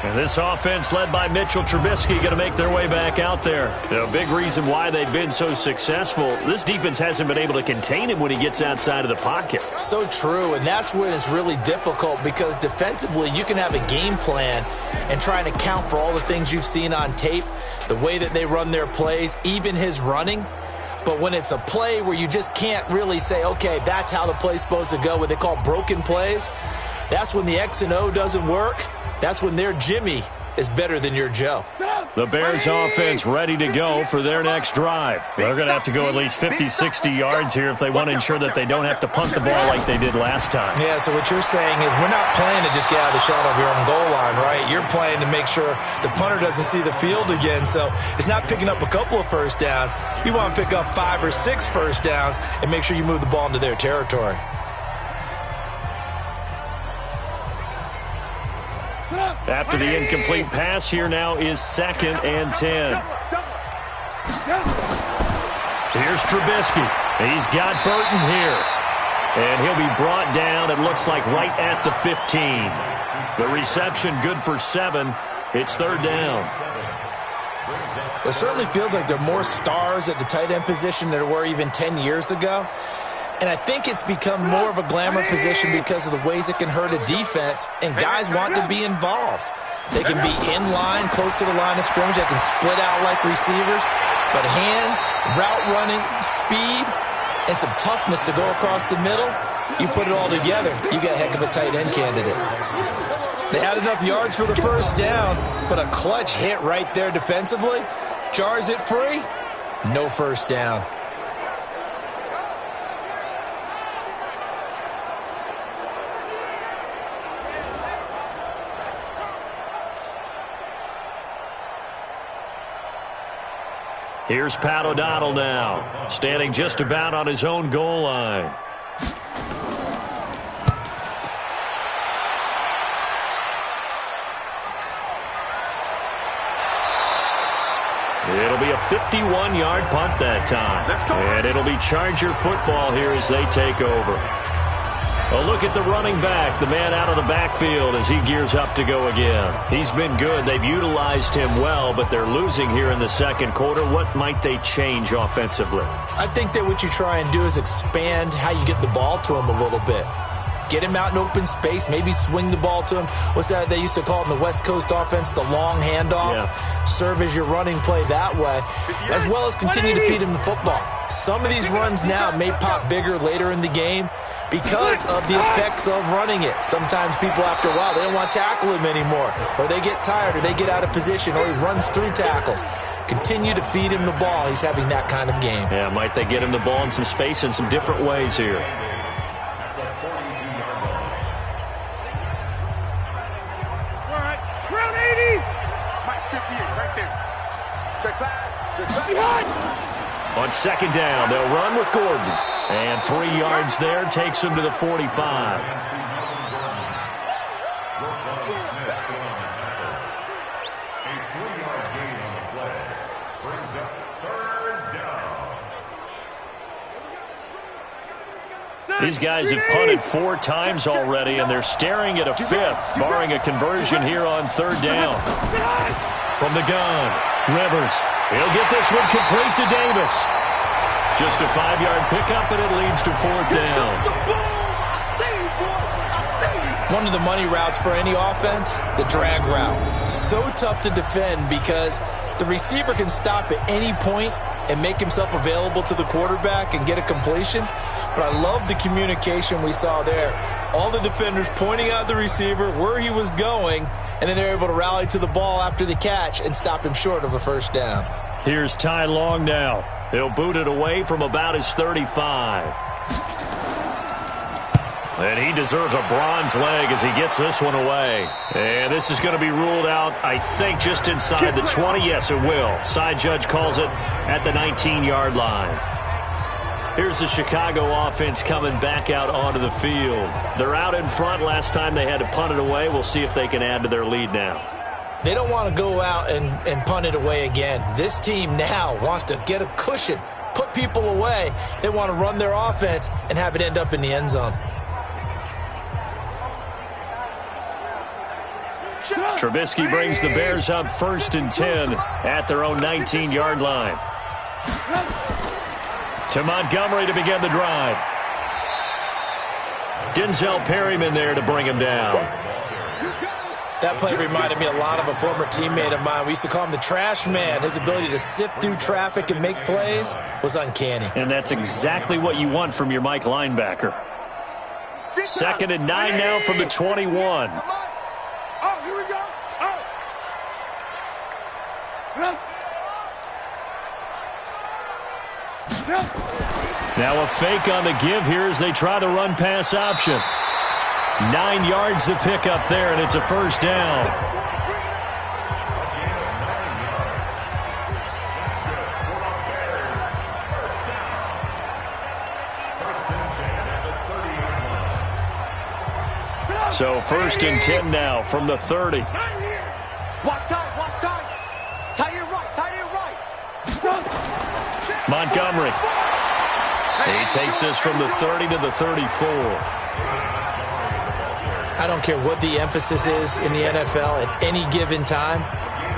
And this offense led by Mitchell Trubisky going to make their way back out there. A big reason why they've been so successful. This defense hasn't been able to contain him when he gets outside of the pocket. So true, and that's when it's really difficult because defensively you can have a game plan and try to account for all the things you've seen on tape, the way that they run their plays, even his running. But when it's a play where you just can't really say, okay, that's how the play's supposed to go, what they call broken plays, that's when the X and O doesn't work. That's when their Jimmy is better than your Joe. The Bears offense ready to go for their next drive. They're going to have to go at least 50, 60 yards here if they want to ensure that they don't have to punt the ball like they did last time. Yeah, so what you're saying is we're not playing to just get out of the shot of your own goal line, right? You're playing to make sure the punter doesn't see the field again. So it's not picking up a couple of first downs. You want to pick up 5 or 6 first downs and make sure you move the ball into their territory. After the incomplete pass, here now is 2nd and 10. Here's Trubisky. He's got Burton here. And he'll be brought down, it looks like, right at the 15. The reception good for 7. It's 3rd down. It certainly feels like there are more stars at the tight end position than there were even 10 years ago. And I think it's become more of a glamour position because of the ways it can hurt a defense, and guys want to be involved. They can be in line, close to the line of scrimmage. They can split out like receivers. But hands, route running, speed, and some toughness to go across the middle, you put it all together, you got a heck of a tight end candidate. They had enough yards for the first down, but a clutch hit right there defensively jars it free. No first down. Here's Pat O'Donnell now, standing just about on his own goal line. It'll be a 51-yard punt that time. And it'll be Charger football here as they take over. A look at the running back, the man out of the backfield as he gears up to go again. He's been good. They've utilized him well, but they're losing here in the second quarter. What might they change offensively? I think that what you try and do is expand how you get the ball to him a little bit. Get him out in open space, maybe swing the ball to him. What's that they used to call it in the West Coast offense, the long handoff? Yeah. Serve as your running play that way, as well as continue to feed him the football. Some of these runs now may pop bigger later in the game because of the effects of running it. Sometimes people, after a while, they don't want to tackle him anymore, or they get tired, or they get out of position, or he runs through tackles. Continue to feed him the ball. He's having that kind of game. Yeah, might they get him the ball in some space in some different ways here. On second down, they'll run with Gordon. And 3 yards there takes him to the 45. These guys have punted 4 times already, and they're staring at a 5th, barring a conversion here on 3rd down. From the gun, Rivers. He'll get this one complete to Davis. Just a 5-yard pickup, and it leads to 4th down. One of the money routes for any offense, the drag route. So tough to defend because the receiver can stop at any point and make himself available to the quarterback and get a completion. But I love the communication we saw there. All the defenders pointing out the receiver, where he was going, and then they're able to rally to the ball after the catch and stop him short of a first down. Here's Ty Long now. He'll boot it away from about his 35. And he deserves a bronze leg as he gets this one away. And this is going to be ruled out, I think, just inside the 20. Yes, it will. Side judge calls it at the 19-yard line. Here's the Chicago offense coming back out onto the field. They're out in front. Last time they had to punt it away. We'll see if they can add to their lead now. They don't want to go out and punt it away again. This team now wants to get a cushion, put people away. They want to run their offense and have it end up in the end zone. Trubisky brings the Bears up 1st and 10 at their own 19-yard line. To Montgomery to begin the drive. Denzel Perryman there to bring him down. That play reminded me a lot of a former teammate of mine. We used to call him the trash man. His ability to sift through traffic and make plays was uncanny. And that's exactly what you want from your Mike linebacker. 2nd and 9 now from the 21. Oh, here we go. Oh. Now a fake on the give here as they try the run-pass option. 9 yards to pick up there, and it's a first down. So first and 10 now from the 30. Watch time, watch time. Tight end right. Montgomery. He takes this from the 30 to the 34. I don't care what the emphasis is in the NFL at any given time.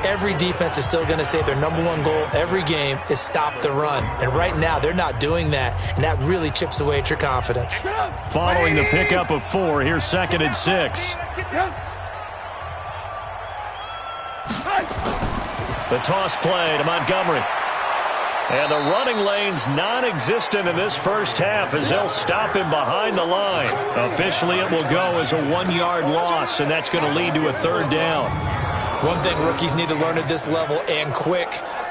Every defense is still going to say their number one goal every game is stop the run. And right now, they're not doing that, and that really chips away at your confidence. Following the pickup of 4, here's 2nd and 6. The toss play to Montgomery. And the running lane's non-existent in this first half as they'll stop him behind the line. Officially, it will go as a 1-yard loss, and that's going to lead to a third down. One thing rookies need to learn at this level, and quick,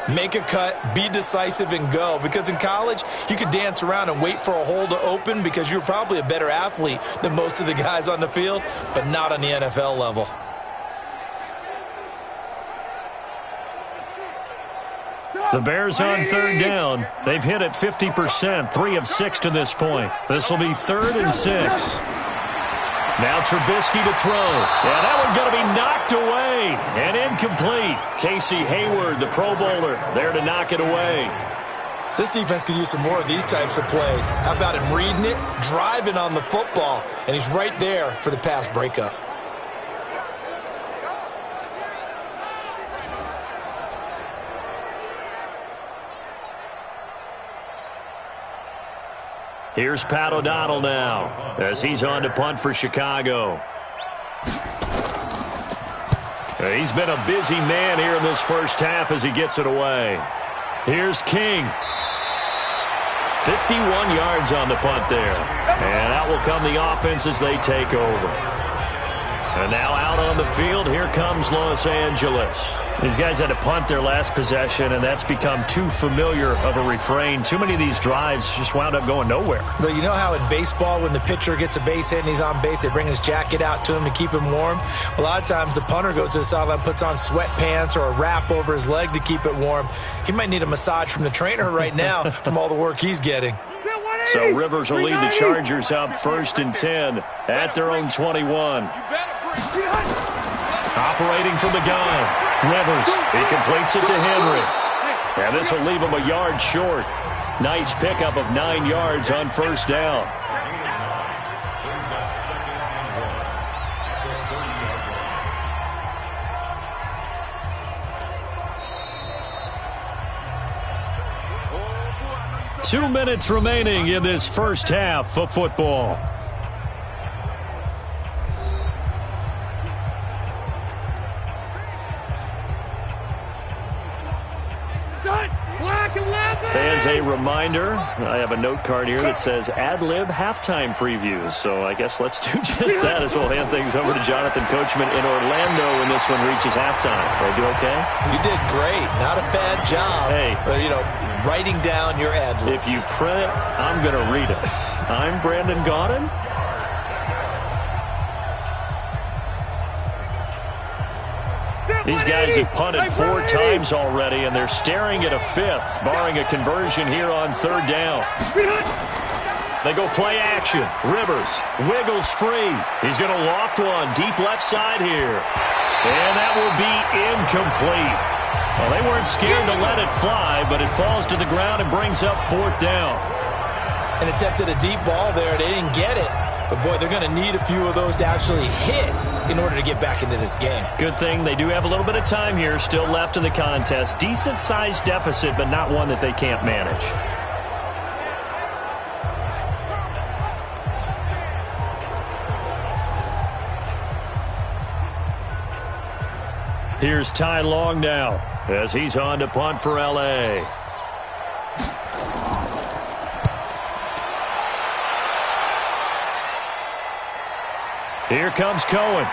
make a cut, be decisive, and go. Because in college, you could dance around and wait for a hole to open because you're probably a better athlete than most of the guys on the field, but not on the NFL level. The Bears on third down. They've hit it 50%, 3 of 6 to this point. This will be 3rd and 6. Now Trubisky to throw. And that one's going to be knocked away and incomplete. Casey Hayward, the Pro Bowler, there to knock it away. This defense could use some more of these types of plays. How about him reading it, driving on the football, and he's right there for the pass breakup. Here's Pat O'Donnell now as he's on to punt for Chicago. He's been a busy man here in this first half as he gets it away. Here's King. 51 yards on the punt there. And out will come the offense as they take over. And now out on the field, here comes Los Angeles. These guys had to punt their last possession, and that's become too familiar of a refrain. Too many of these drives just wound up going nowhere. But you know how in baseball, when the pitcher gets a base hit and he's on base, they bring his jacket out to him to keep him warm? A lot of times the punter goes to the sideline, puts on sweatpants or a wrap over his leg to keep it warm. He might need a massage from the trainer right now from all the work he's getting. So Rivers will lead the Chargers up 1st and 10 at their own 21. Operating from the gun. Rivers, he completes it to Henry. And this will leave him a yard short. Nice pickup of 9 yards on first down. Two minutes remaining in this first half of football. Fans, a reminder, I have a note card here that says ad-lib halftime previews. So I guess let's do just that as we'll hand things over to Jonathan Coachman in Orlando when this one reaches halftime. Did I do okay? You did great. Not a bad job. Hey. Writing down your ad-libs. If you print it, I'm going to read it. I'm Brandon Gaudin. These guys have punted 4 times already, and they're staring at a 5th, barring a conversion here on 3rd down. They go play action. Rivers wiggles free. He's going to loft one deep left side here. And that will be incomplete. Well, they weren't scared to let it fly, but it falls to the ground and brings up 4th down. And attempted a deep ball there. They didn't get it. But, boy, they're going to need a few of those to actually hit in order to get back into this game. Good thing they do have a little bit of time here still left in the contest. Decent-sized deficit, but not one that they can't manage. Here's Ty Long now as he's on to punt for L.A. Here comes Cohen.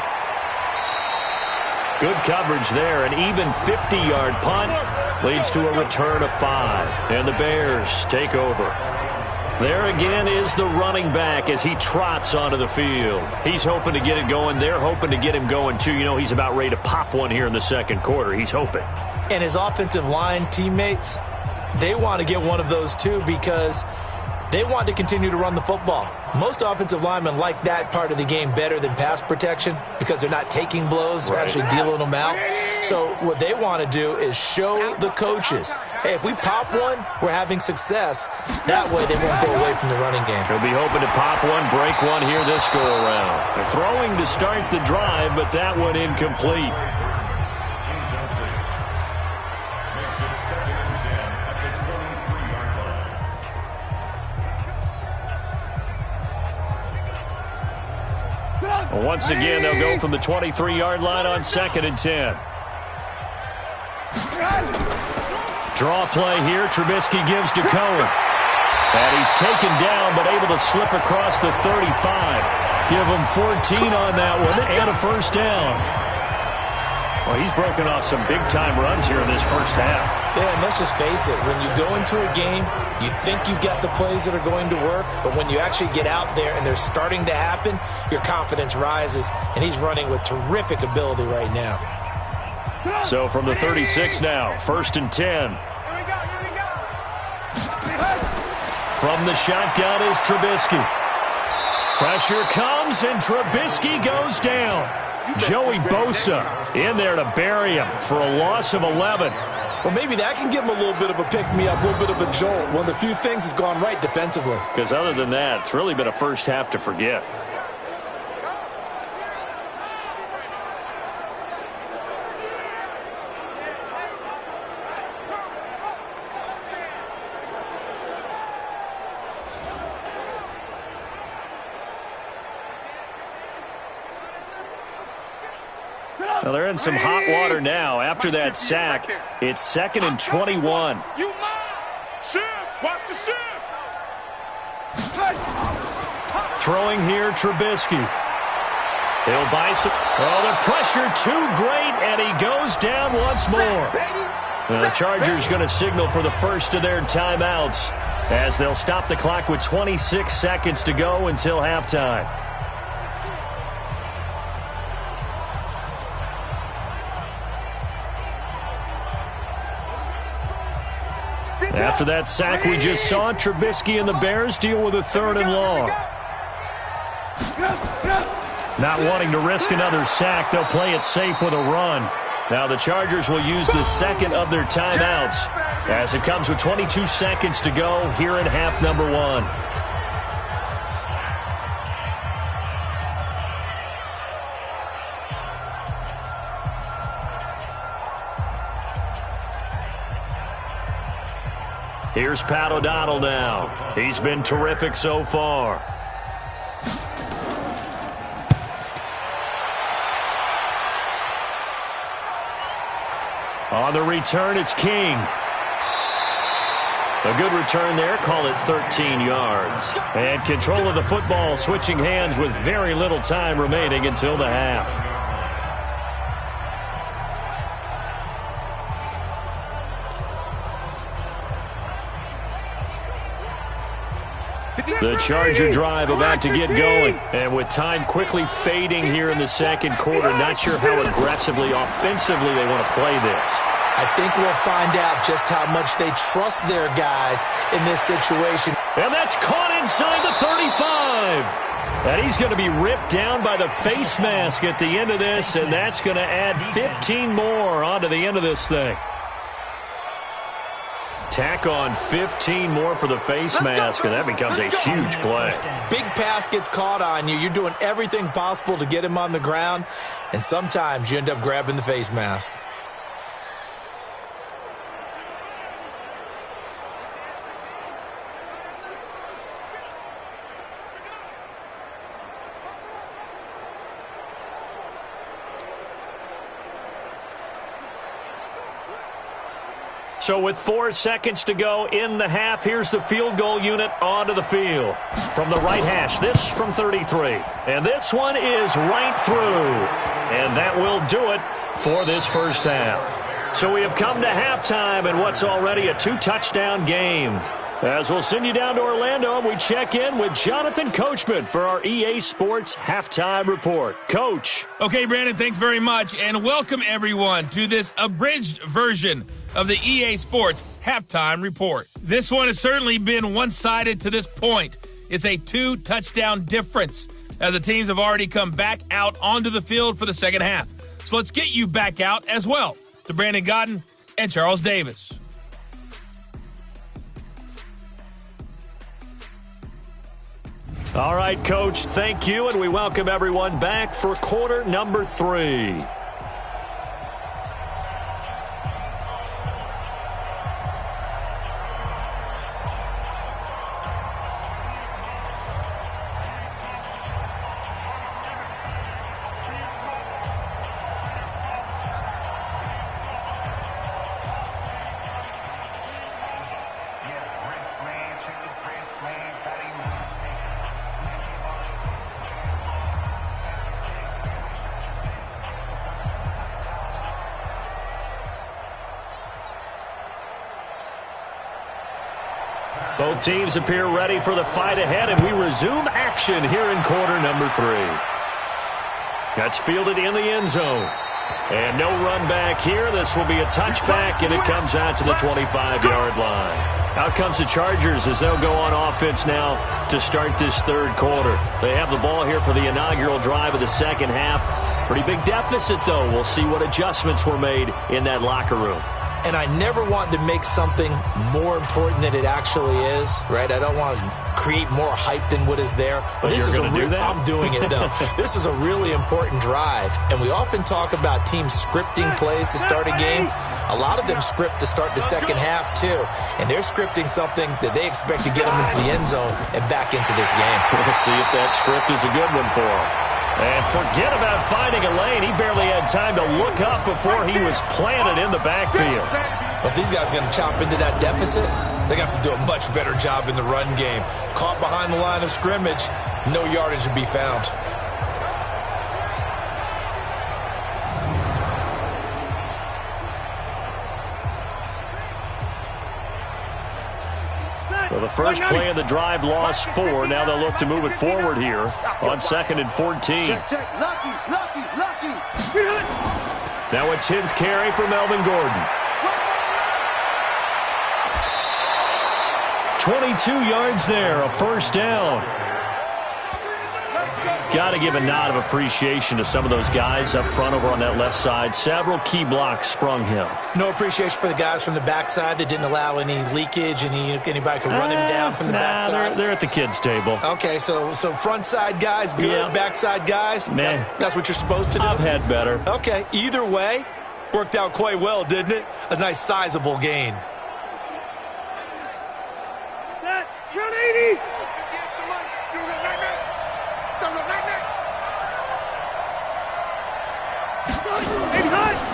Good coverage there. An even 50-yard punt leads to a return of 5. And the Bears take over. There again is the running back as he trots onto the field. He's hoping to get it going. They're hoping to get him going, too. You know, he's about ready to pop one here in the second quarter. He's hoping. And his offensive line teammates, they want to get one of those, too, because they want to continue to run the football. Most offensive linemen like that part of the game better than pass protection because they're not taking blows. They're actually dealing them out. So what they want to do is show the coaches, hey, if we pop one, we're having success. That way they won't go away from the running game. He'll be hoping to pop one, break one here this go-around. They're throwing to start the drive, but that one incomplete. Once again, they'll go from the 23-yard line on 2nd and 10. Draw play here. Trubisky gives to Cohen. And he's taken down, but able to slip across the 35. Give him 14 on that one and a first down. Well, he's broken off some big-time runs here in this first half. Yeah, and let's just face it. When you go into a game, you think you've got the plays that are going to work, but when you actually get out there and they're starting to happen, your confidence rises, and he's running with terrific ability right now. So from the 36 now, 1st and 10. From the shotgun is Trubisky. Pressure comes, and Trubisky goes down. Joey Bosa in there to bury him for a loss of 11. Well, maybe that can give him a little bit of a pick-me-up, a little bit of a jolt. One of the few things that's gone right defensively. Because other than that, it's really been a first half to forget. Well, they're in some hot water now. After that sack, it's 2nd and 21. You mind? Shift. Watch the shift. Throwing here, Trubisky. He'll buy some. Oh, the pressure too great, and he goes down once more. The Chargers going to signal for the first of their timeouts as they'll stop the clock with 26 seconds to go until halftime. After that sack we just saw, Trubisky and the Bears deal with a 3rd and long. Not wanting to risk another sack, they'll play it safe with a run. Now the Chargers will use the second of their timeouts as it comes with 22 seconds to go here in half number 1. Here's Pat O'Donnell now. He's been terrific so far. On the return, it's King. A good return there. Call it 13 yards. And control of the football, switching hands with very little time remaining until the half. The Charger drive about to get going. And with time quickly fading here in the second quarter, not sure how aggressively, offensively they want to play this. I think we'll find out just how much they trust their guys in this situation. And that's caught inside the 35. And he's going to be ripped down by the face mask at the end of this, and that's going to add 15 more onto the end of this thing. Tack on 15 more for the face mask, and that becomes a huge play. Big pass gets caught on you. You're doing everything possible to get him on the ground, and sometimes you end up grabbing the face mask. So with 4 seconds to go in the half, here's the field goal unit onto the field. From the right hash, this from 33. And this one is right through. And that will do it for this first half. So we have come to halftime in what's already a 2-touchdown game. As we'll send you down to Orlando, and we check in with Jonathan Coachman for our EA Sports Halftime Report. Coach. Okay, Brandon, thanks very much, and welcome everyone to this abridged version of the EA Sports Halftime Report. This one has certainly been one-sided to this point. It's a 2-touchdown difference as the teams have already come back out onto the field for the second half. So let's get you back out as well to Brandon Godden and Charles Davis. All right, Coach, thank you, and we welcome everyone back for quarter number 3. Both teams appear ready for the fight ahead, and we resume action here in quarter number 3. That's fielded in the end zone. And no run back here. This will be a touchback, and it comes out to the 25-yard line. Out comes the Chargers as they'll go on offense now to start this third quarter. They have the ball here for the inaugural drive of the second half. Pretty big deficit, though. We'll see what adjustments were made in that locker room. And I never want to make something more important than it actually is, right? I don't want to create more hype than what is there. But this is I'm doing it, though. This is a really important drive. And we often talk about teams scripting plays to start a game. A lot of them script to start the second half, too. And they're scripting something that they expect to get them into the end zone and back into this game. We'll see if that script is a good one for them. And forget about finding a lane. He barely had time to look up before he was planted in the backfield. But these guys are going to chop into that deficit. They're going to have to do a much better job in the run game. Caught behind the line of scrimmage, no yardage to be found. Well, the first play of the drive lost 4. Now they'll look to move it forward here on 2nd and 14. Now a 10th carry for Melvin Gordon. 22 yards there, a first down. Got to give a nod of appreciation to some of those guys up front over on that left side. Several key blocks sprung him. No appreciation for the guys from the backside that didn't allow any leakage, anybody could run him down from the backside. They're at the kids' table. Okay, so front side guys, good. Backside guys, man, that's what you're supposed to do? I've had better. Okay, either way, worked out quite well, didn't it? A nice sizable gain. Run 80!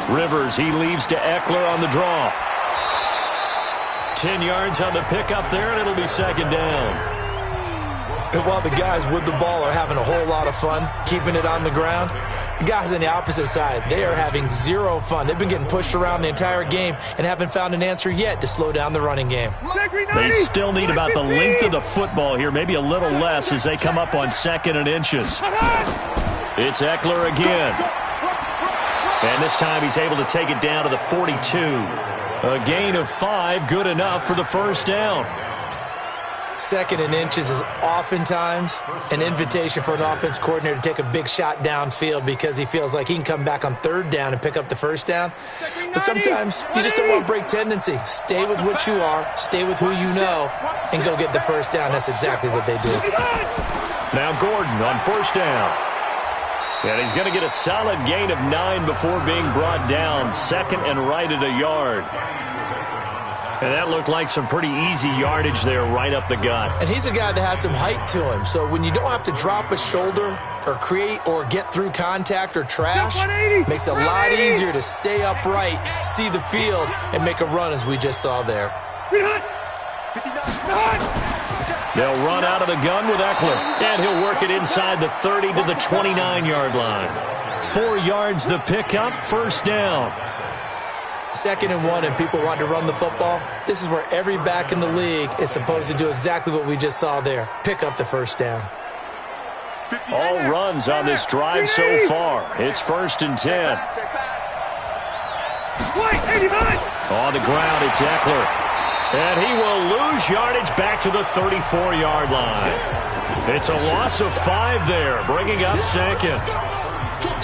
Rivers, he leaves to Eckler on the draw. 10 yards on the pickup there, and it'll be second down. And while the guys with the ball are having a whole lot of fun keeping it on the ground, the guys on the opposite side, they are having zero fun. They've been getting pushed around the entire game and haven't found an answer yet to slow down the running game. They still need about the length of the football here, maybe a little less as they come up on 2nd and inches. It's Eckler again. And this time he's able to take it down to the 42. A gain of 5, good enough for the first down. 2nd and inches is oftentimes an invitation for an offense coordinator to take a big shot downfield because he feels like he can come back on 3rd down and pick up the first down. But sometimes you just don't want to break tendency. Stay with what you are, stay with who you know, and go get the first down. That's exactly what they do. Now Gordon on 1st down. And he's going to get a solid gain of 9 before being brought down. 2nd and right at a yard. And that looked like some pretty easy yardage there right up the gut. And he's a guy that has some height to him. So when you don't have to drop a shoulder or create or get through contact or trash, makes it a lot easier to stay upright, see the field, and make a run as we just saw there. They'll run out of the gun with Eckler. And he'll work it inside the 30 to the 29-yard line. 4 yards the pickup, first down. 2nd and 1 and people want to run the football. This is where every back in the league is supposed to do exactly what we just saw there. Pick up the first down. All runs on this drive so far. It's 1st and 10. On the ground, it's Eckler. And he will lose yardage back to the 34-yard line. It's a loss of 5 there, bringing up 2nd.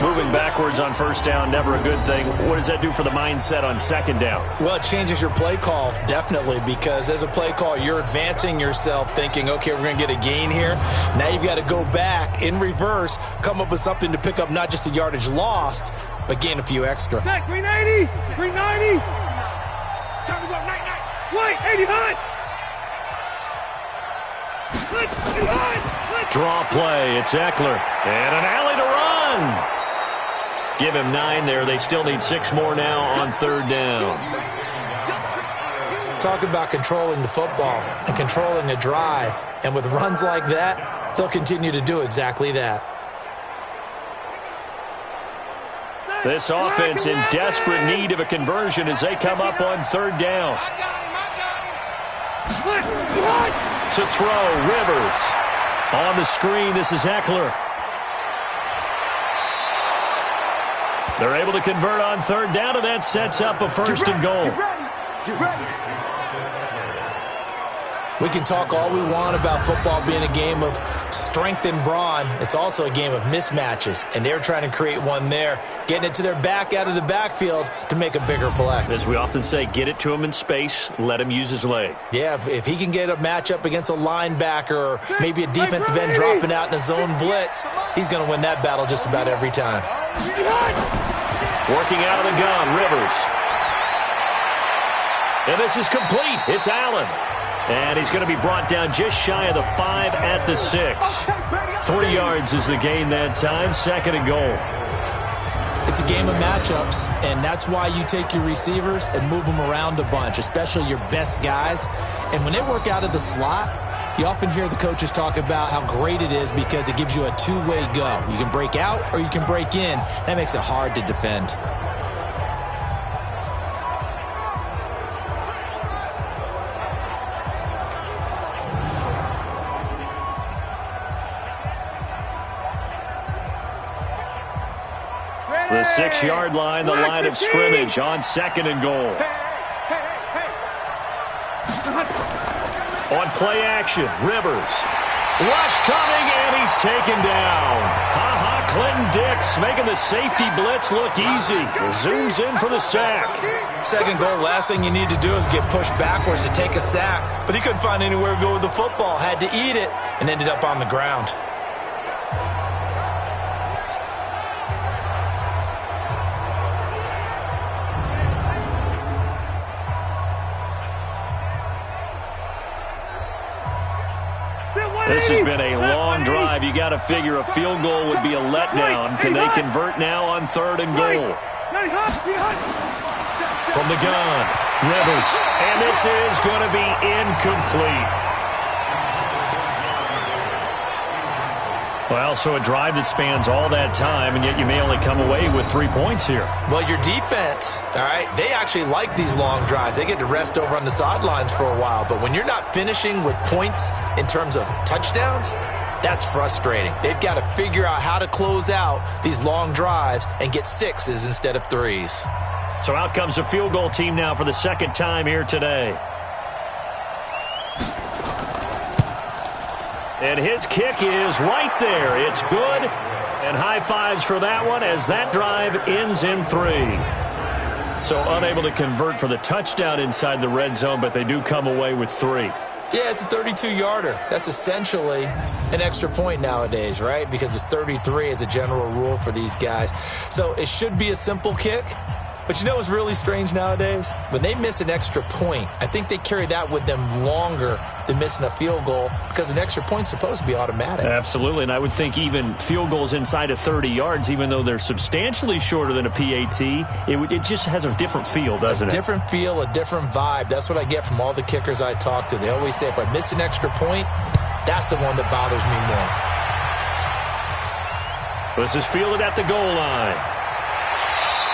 Moving backwards on 1st down, never a good thing. What does that do for the mindset on 2nd down? Well, it changes your play call, definitely, because as a play call, you're advancing yourself thinking, okay, we're going to get a gain here. Now you've got to go back in reverse, come up with something to pick up not just the yardage lost, but gain a few extra. 390! 390! Time to go, night, night! Wait, 89! Draw play, it's Eckler. And an alley to run. Give him 9 there. They still need 6 more now on 3rd down. Talk about controlling the football and controlling a drive. And with runs like that, they'll continue to do exactly that. This offense in desperate need of a conversion as they come up on 3rd down. To throw, Rivers. On the screen, this is Eckler. They're able to convert on 3rd down, and that sets up a 1st and goal. Get ready. We can talk all we want about football being a game of strength and brawn. It's also a game of mismatches, and they're trying to create one there, getting it to their back out of the backfield to make a bigger play. As we often say, get it to him in space, let him use his leg. Yeah, if he can get a matchup against a linebacker or maybe a defensive end dropping out in a zone blitz, he's going to win that battle just about every time. Working out of the gun, Rivers. And this is complete. It's Allen. And he's going to be brought down just shy of the 5 at the 6. 3 yards is the gain that time. 2nd and goal. It's a game of matchups, and that's why you take your receivers and move them around a bunch, especially your best guys. And when they work out of the slot, you often hear the coaches talk about how great it is because it gives you a two-way go. You can break out or you can break in. That makes it hard to defend. The 6-yard line, the line of scrimmage on 2nd and goal. On play action, Rivers. Rush coming, and he's taken down. Clinton Dix making the safety blitz look easy. Zooms in for the sack. 2nd goal, last thing you need to do is get pushed backwards to take a sack. But he couldn't find anywhere to go with the football. Had to eat it and ended up on the ground. This has been a long drive. You got to figure a field goal would be a letdown. Can they convert now on 3rd and goal? From the gun, Rivers. And this is going to be incomplete. Well, so a drive that spans all that time, and yet you may only come away with 3 points here. Well, your defense, all right, they actually like these long drives. They get to rest over on the sidelines for a while. But when you're not finishing with points in terms of touchdowns, that's frustrating. They've got to figure out how to close out these long drives and get 6s instead of 3s. So out comes a field goal team now for the 2nd time here today. And his kick is right there. It's good. And high fives for that one as that drive ends in 3. So unable to convert for the touchdown inside the red zone, but they do come away with 3. Yeah, it's a 32-yarder. That's essentially an extra point nowadays, right? Because it's 33 as a general rule for these guys. So it should be a simple kick. But you know what's really strange nowadays? When they miss an extra point, I think they carry that with them longer than missing a field goal because an extra point's supposed to be automatic. Absolutely, and I would think even field goals inside of 30 yards, even though they're substantially shorter than a PAT, it just has a different feel, doesn't it? A different feel, a different vibe. That's what I get from all the kickers I talk to. They always say if I miss an extra point, that's the one that bothers me more. This is fielded at the goal line.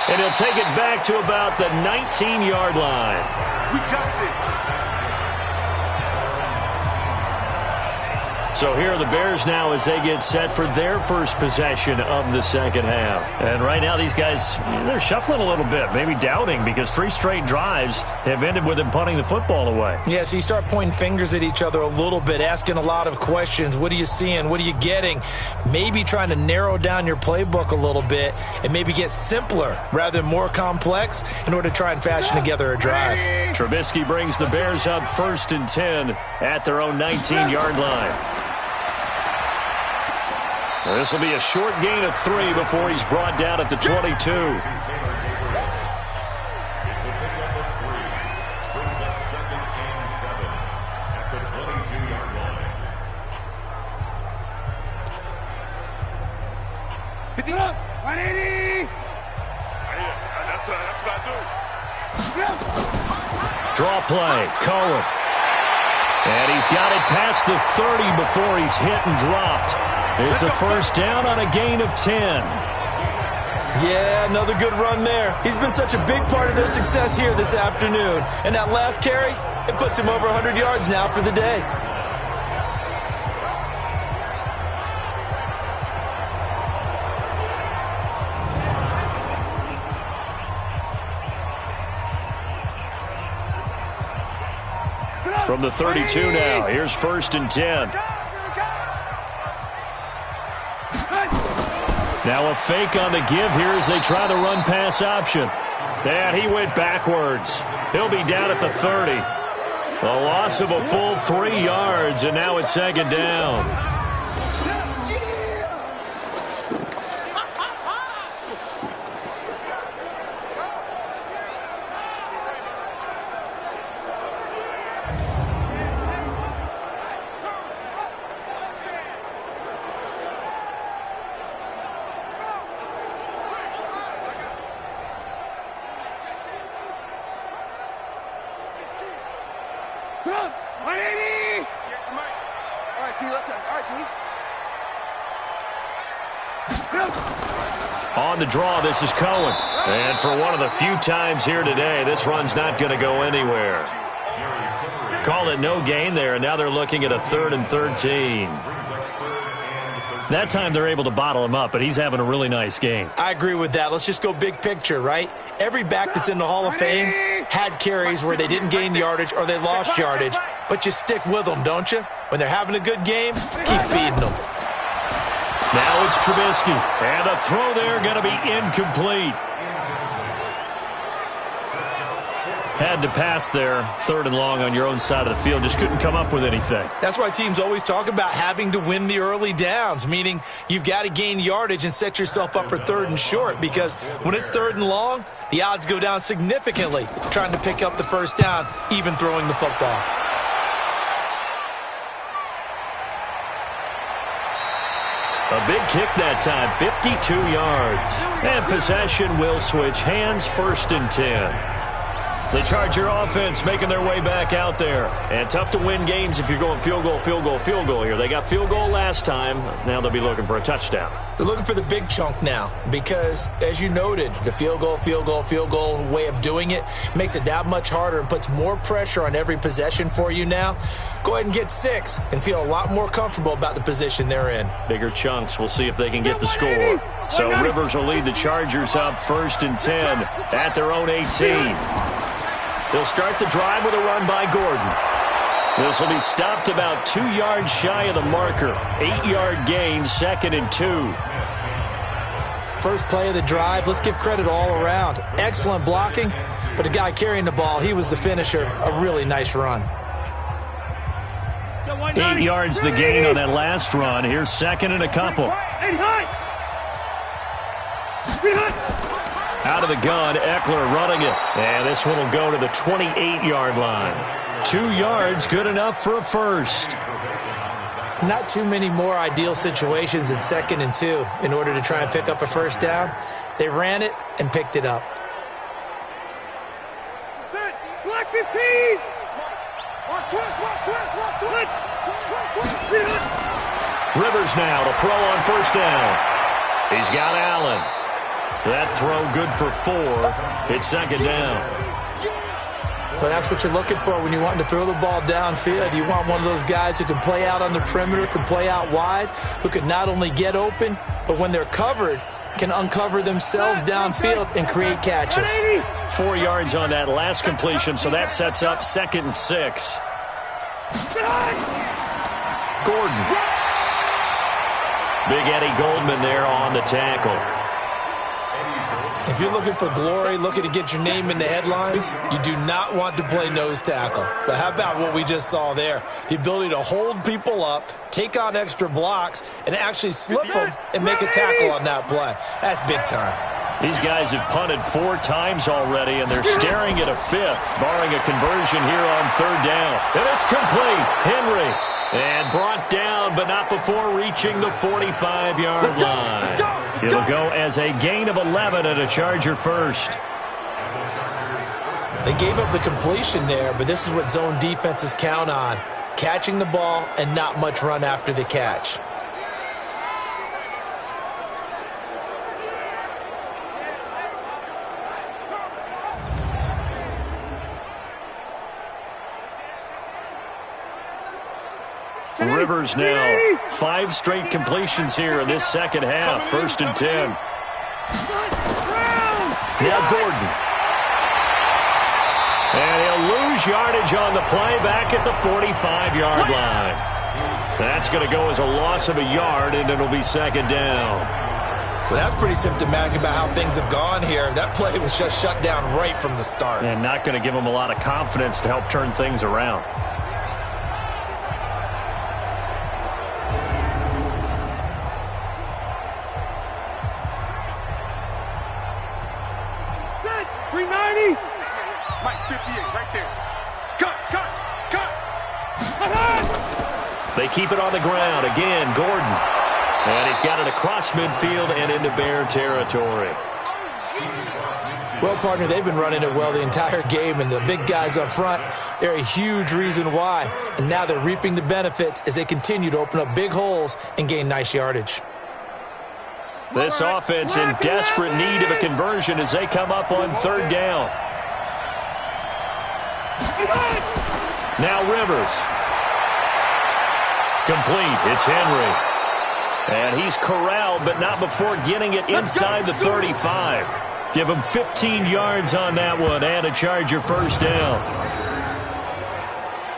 And he'll take it back to about the 19-yard line. We got this. So here are the Bears now as they get set for their first possession of the second half. And right now these guys, they're shuffling a little bit, maybe doubting, because 3 straight drives have ended with them punting the football away. Yeah, so you start pointing fingers at each other a little bit, asking a lot of questions. What are you seeing? What are you getting? Maybe trying to narrow down your playbook a little bit and maybe get simpler rather than more complex in order to try and fashion together a drive. Trubisky brings the Bears up 1st and 10 at their own 19-yard line. This will be a short gain of 3 before he's brought down at the 22. Brings up 2nd and 7 at the 22-yard line. 50 up. 180. That's what I do. Draw play, Cohen. And he's got it past the 30 before he's hit and dropped. It's a first down on a gain of 10. Yeah, another good run there. He's been such a big part of their success here this afternoon. And that last carry, it puts him over 100 yards now for the day. From the 32 now, here's 1st and 10. Now a fake on the give here as they try the run-pass option. And he went backwards. He'll be down at the 30. A loss of a full 3 yards, and now it's 2nd down. On the draw, this is Cohen. And for one of the few times here today, this run's not going to go anywhere. Call it no gain there, and now they're looking at a 3rd and 13. That time they're able to bottle him up, but he's having a really nice game. I agree with that. Let's just go big picture, right? Every back that's in the Hall of Fame had carries where they didn't gain yardage or they lost yardage, but you stick with them, don't you? When they're having a good game, keep feeding them. Now it's Trubisky, and the throw there going to be incomplete. Had to pass there, 3rd and long on your own side of the field. Just couldn't come up with anything. That's why teams always talk about having to win the early downs, meaning you've got to gain yardage and set yourself up for 3rd and short, because when it's 3rd and long, the odds go down significantly trying to pick up the first down, even throwing the football. A big kick that time, 52 yards. And possession will switch hands, 1st and 10. The Charger offense making their way back out there. And tough to win games if you're going field goal, field goal, field goal here. They got field goal last time. Now they'll be looking for a touchdown. They're looking for the big chunk now because, as you noted, the field goal way of doing it makes it that much harder and puts more pressure on every possession for you now. Go ahead and get 6 and feel a lot more comfortable about the position they're in. Bigger chunks. We'll see if they can get the score. So Rivers will lead the Chargers up 1st and 10 at their own 18. They'll start the drive with a run by Gordon. This will be stopped about 2 yards shy of the marker. 8-yard gain, 2nd and 2. First play of the drive, let's give credit all around. Excellent blocking, but the guy carrying the ball, he was the finisher. A really nice run. 8 yards the gain on that last run. Here's 2nd and a couple. Out of the gun, Eckler running it. And this one will go to the 28-yard line. 2 yards, good enough for a first. Not too many more ideal situations in 2nd and 2 in order to try and pick up a first down. They ran it and picked it up. Black 15! Rivers now to throw on 1st down. He's got Allen. That throw good for 4. It's second down. Well, that's what you're looking for when you want to throw the ball downfield. You want one of those guys who can play out on the perimeter, can play out wide, who can not only get open, but when they're covered, can uncover themselves downfield and create catches. 4 yards on that last completion, so that sets up 2nd and 6. Gordon. Big Eddie Goldman there on the tackle. If you're looking for glory, looking to get your name in the headlines, you do not want to play nose tackle. But how about what we just saw there? The ability to hold people up, take on extra blocks, and actually slip them and make a tackle on that play. That's big time. These guys have punted 4 times already, and they're staring at a 5th, barring a conversion here on 3rd down. And it's complete. Henry. And brought down, but not before reaching the 45-yard line. It'll go as a gain of 11 and a Charger first. They gave up the completion there, but this is what zone defenses count on. Catching the ball and not much run after the catch. Rivers now 5 straight completions here in this second half. 1st and 10. Now Gordon. And he'll lose yardage on the play back at the 45-yard line. That's going to go as a loss of a yard, and it'll be 2nd down. Well, that's pretty symptomatic about how things have gone here. That play was just shut down right from the start. And not going to give them a lot of confidence to help turn things around. They keep it on the ground. Again, Gordon. And he's got it across midfield and into Bear territory. Well, partner, they've been running it well the entire game, and the big guys up front, they're a huge reason why. And now they're reaping the benefits as they continue to open up big holes and gain nice yardage. This offense in desperate need of a conversion as they come up on 3rd down. Now Rivers. Complete. It's Henry. And he's corralled, but not before getting it inside the 35. Give him 15 yards on that one and a Charger first down.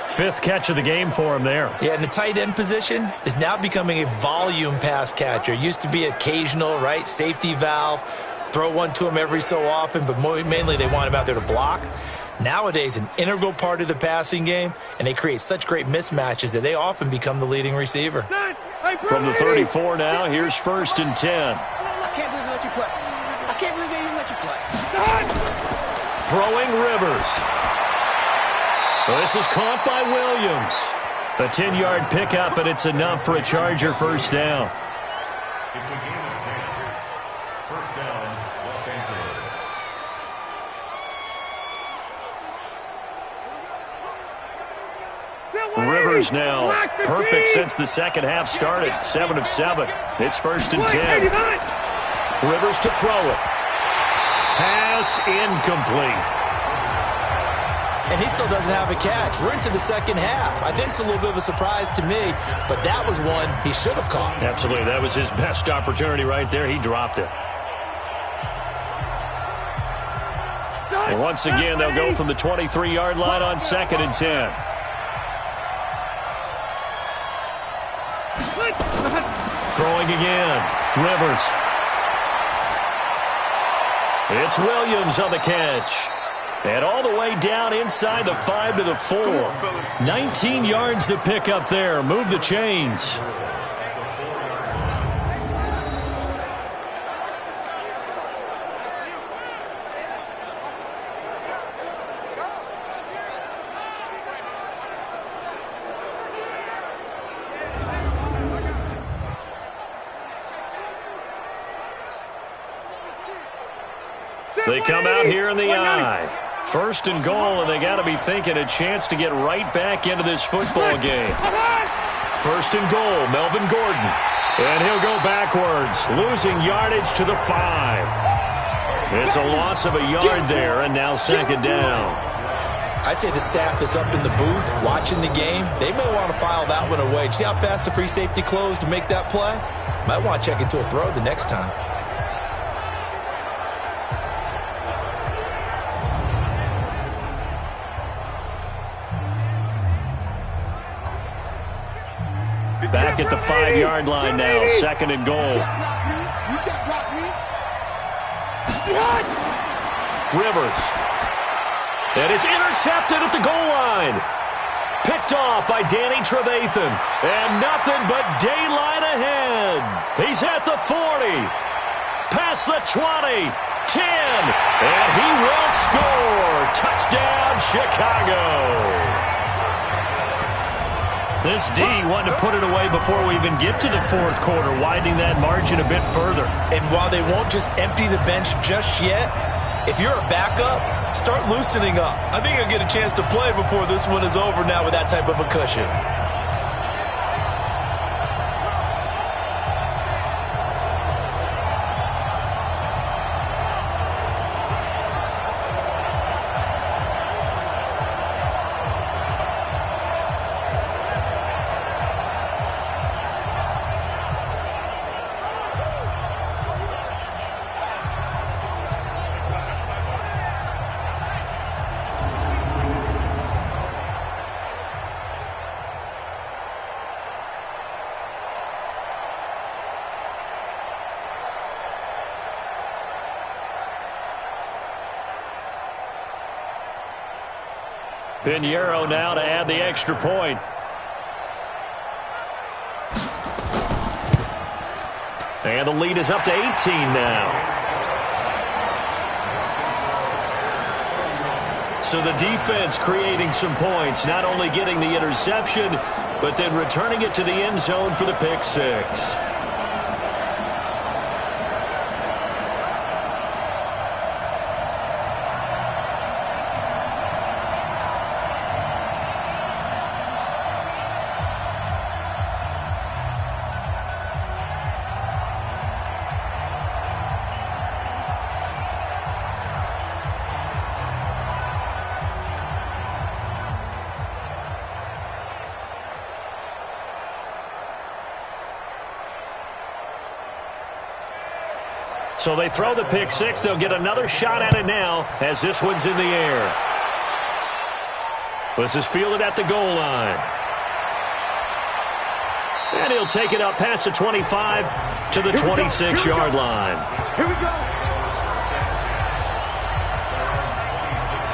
5th catch of the game for him there. Yeah, and the tight end position is now becoming a volume pass catcher. Used to be occasional, right? Safety valve. Throw one to him every so often, but mainly they want him out there to block. Nowadays, an integral part of the passing game, and they create such great mismatches that they often become the leading receiver. From the 34 now, here's 1st and 10. I can't believe they let you play. I can't believe they even let you play. Throwing Rivers. This is caught by Williams. A 10-yard pickup, and it's enough for a Charger first down. It's a game of 10. First down, Los Angeles. Rivers now perfect since the second half started. 7 of 7. It's 1st and 10. Rivers to throw it. Pass incomplete. And he still doesn't have a catch. We're into the second half. I think it's a little bit of a surprise to me, but that was one he should have caught. Absolutely. That was his best opportunity right there. He dropped it. And once again, they'll go from the 23-yard line on 2nd and 10. Throwing again. Rivers. It's Williams on the catch. And all the way down inside the 5 to the 4. 19 yards to pick up there. Move the chains. They come out here in the eye. 1st and goal, and they got to be thinking a chance to get right back into this football game. 1st and goal, Melvin Gordon. And he'll go backwards, losing yardage to the 5. It's a loss of a yard there, and now second down. I'd say the staff that's up in the booth watching the game, they may want to file that one away. See how fast the free safety closed to make that play? Might want to check into a throw the next time. Back at the 5-yard line now, second and goal. Rivers. And it's intercepted at the goal line. Picked off by Danny Trevathan. And nothing but daylight ahead. He's at the 40. Past the 20. 10. And he will score. Touchdown, Chicago. This D wanted to put it away before we even get to the fourth quarter, widening that margin a bit further. And while they won't just empty the bench just yet, if you're a backup, start loosening up. I think you'll get a chance to play before this one is over now with that type of a cushion. Pinheiro now to add the extra point. And the lead is up to 18 now. So the defense creating some points, not only getting the interception, but then returning it to the end zone for the pick six. So they throw the pick six. They'll get another shot at it now as this one's in the air. This is fielded at the goal line. And he'll take it up past the 25 to the 26-yard line. Here we go.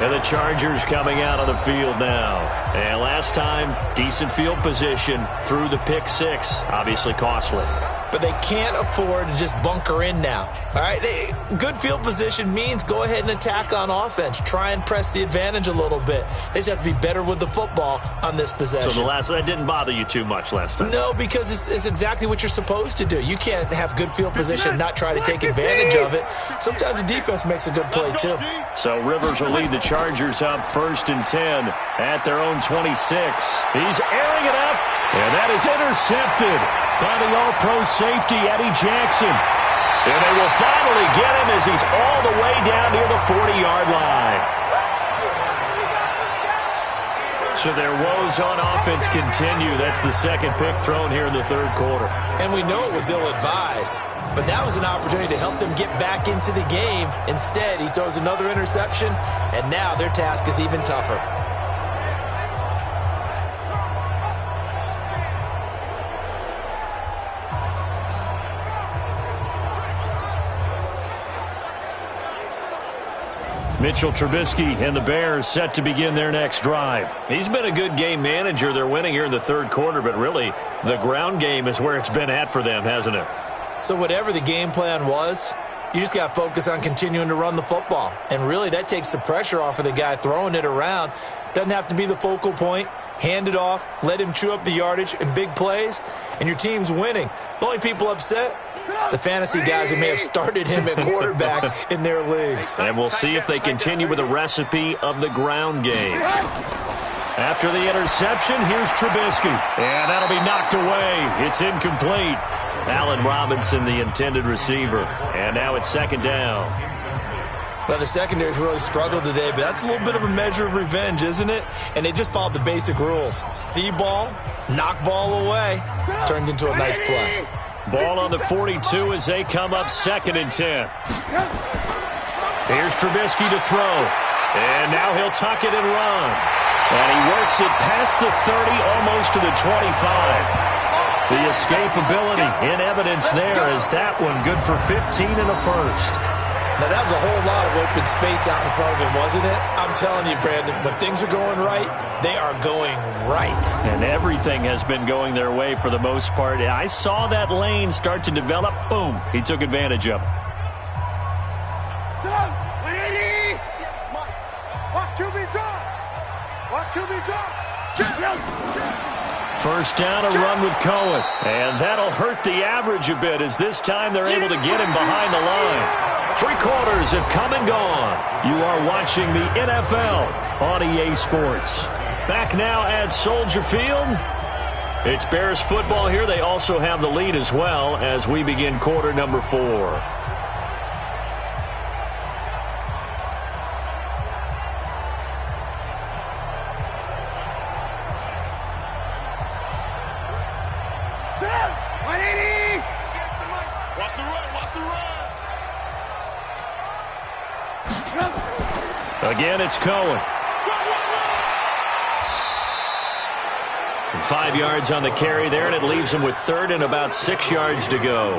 And the Chargers coming out on the field now. And last time, decent field position through the pick six. Obviously costly. But they can't afford to just bunker in now. All right, good field position means go ahead and attack on offense. Try and press the advantage a little bit. They just have to be better with the football on this possession. So that didn't bother you too much last time? No, because it's exactly what you're supposed to do. You can't have good field position and not try to take advantage of it. Sometimes the defense makes a good play, too. So Rivers will lead the Chargers up 1st and 10 at their own 26. He's airing it up, and that is intercepted by the all-pro safety, Eddie Jackson. And they will finally get him as he's all the way down near the 40-yard line. So their woes on offense continue. That's the second pick thrown here in the third quarter. And we know it was ill-advised, but that was an opportunity to help them get back into the game. Instead, he throws another interception, and now their task is even tougher. Mitchell Trubisky and the Bears set to begin their next drive. He's been a good game manager. They're winning here in the third quarter, but really the ground game is where it's been at for them, hasn't it? So whatever the game plan was, you just got to focus on continuing to run the football. And really that takes the pressure off of the guy throwing it around. Doesn't have to be the focal point. Hand it off, let him chew up the yardage in big plays, and your team's winning. The only people upset, the fantasy guys who may have started him at quarterback in their leagues. And we'll see if they continue with the recipe of the ground game. After the interception, here's Trubisky. And that'll be knocked away. It's incomplete. Allen Robinson, the intended receiver. And now it's second down. Well, the secondary's really struggled today, but that's a little bit of a measure of revenge, isn't it? And they just followed the basic rules. See ball, knock ball away. Turned into a nice play. Ball on the 42 as they come up 2nd and 10. Here's Trubisky to throw. And now he'll tuck it and run. And he works it past the 30, almost to the 25. The escapability in evidence there as that one good for 15 and a first. Now, that was a whole lot of open space out in front of him, wasn't it? I'm telling you, Brandon, when things are going right, they are going right. And everything has been going their way for the most part. I saw that lane start to develop. Boom. He took advantage of it. Watch QB drop. Watch QB drop. First down, a run with Cohen. And that'll hurt the average a bit as this time they're able to get him behind the line. 3 quarters have come and gone. You are watching the NFL on EA Sports. Back now at Soldier Field. It's Bears football here. They also have the lead as well as we begin quarter number 4. Again, it's Cohen. And 5 yards on the carry there, and it leaves him with 3rd and about 6 yards to go.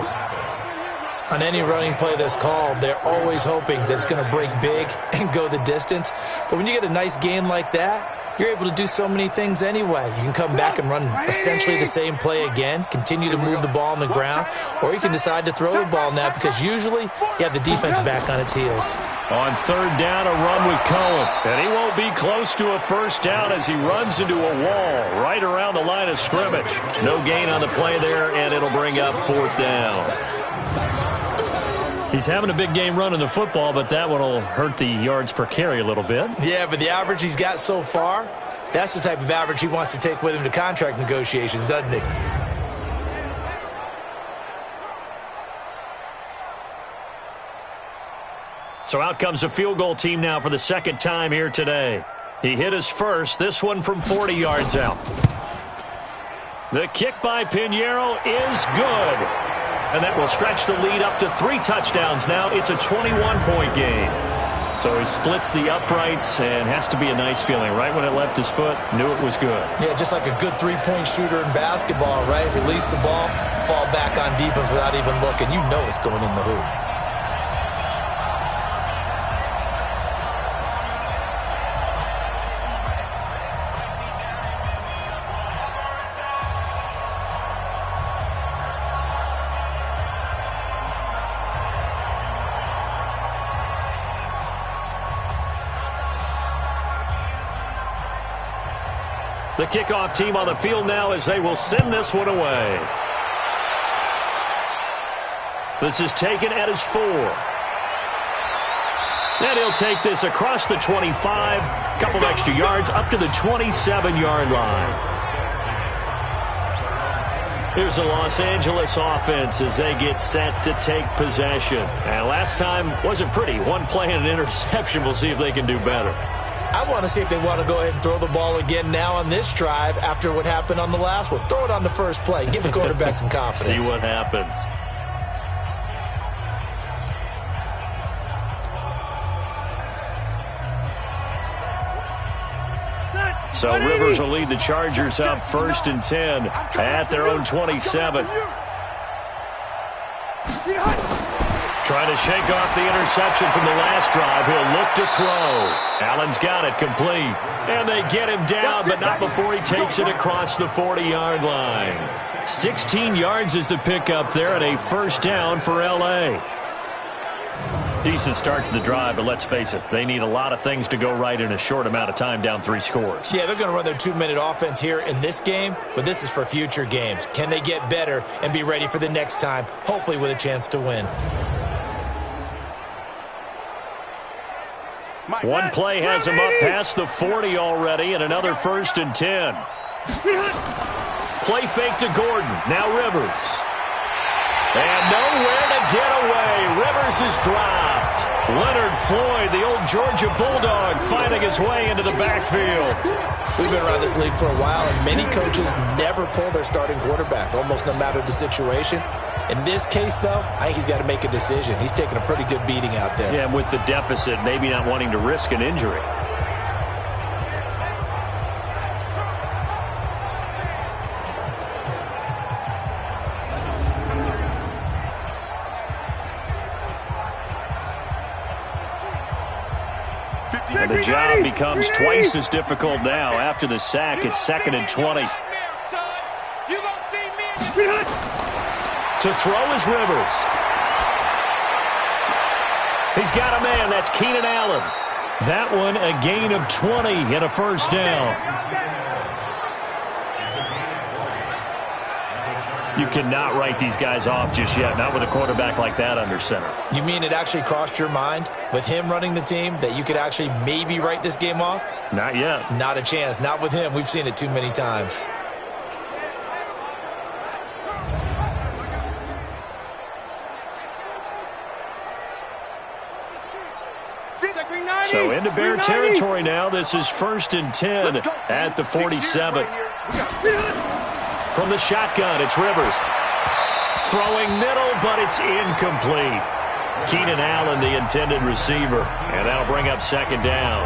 On any running play that's called, they're always hoping that it's going to break big and go the distance. But when you get a nice game like that, you're able to do so many things anyway. You can come back and run essentially the same play again, continue to move the ball on the ground, or you can decide to throw the ball now because usually you have the defense back on its heels. On 3rd down, a run with Cohen. And he won't be close to a first down as he runs into a wall right around the line of scrimmage. No gain on the play there, and it'll bring up 4th down. He's having a big game running the football, but that one will hurt the yards per carry a little bit. Yeah, but the average he's got so far, that's the type of average he wants to take with him to contract negotiations, doesn't he? So out comes a field goal team now for the 2nd time here today. He hit his first, this one from 40 yards out. The kick by Pinheiro is good. And that will stretch the lead up to 3 touchdowns now. It's a 21-point game. So he splits the uprights and has to be a nice feeling. Right when it left his foot, knew it was good. Yeah, just like a good 3-point shooter in basketball, right? Release the ball, fall back on defense without even looking. You know it's going in the hoop. The kickoff team on the field now as they will send this one away. This is taken at his 4. And he'll take this across the 25, couple extra yards up to the 27-yard line. Here's the Los Angeles offense as they get set to take possession. And last time wasn't pretty. One play and an interception. We'll see if they can do better. I want to see if they want to go ahead and throw the ball again now on this drive after what happened on the last one. Throw it on the first play. Give the quarterback some confidence. See what happens. So Rivers will lead the Chargers up 1st and 10 at their own 27. Trying to shake off the interception from the last drive. He'll look to throw. Allen's got it complete. And they get him down, but not before he takes it across the 40-yard line. 16 yards is the pickup there and a 1st down for L.A. Decent start to the drive, but let's face it, they need a lot of things to go right in a short amount of time, down 3 scores. Yeah, they're going to run their 2-minute offense here in this game, but this is for future games. Can they get better and be ready for the next time, hopefully with a chance to win? One play has him up past the 40 already, and another 1st and 10. Play fake to Gordon. Now Rivers. And nowhere to get away. Rivers is dropped. Leonard Floyd, the old Georgia Bulldog, finding his way into the backfield. We've been around this league for a while, and many coaches never pull their starting quarterback, almost no matter the situation. In this case, though, I think he's got to make a decision. He's taking a pretty good beating out there. Yeah, and with the deficit, maybe not wanting to risk an injury. And the job becomes twice as difficult now. After the sack, it's 2nd and 20. To throw is Rivers. He's got a man. That's Keenan Allen. That one a gain of 20 and a first down. You cannot write these guys off just yet, not with a quarterback like that under center. You mean it actually crossed your mind with him running the team that you could actually maybe write this game off? Not yet. Not a chance. Not with him. We've seen it too many times. So into Bear territory now. This is 1st and 10 at the 47. From the shotgun, it's Rivers. Throwing middle, but it's incomplete. Keenan Allen, the intended receiver. And that'll bring up 2nd down.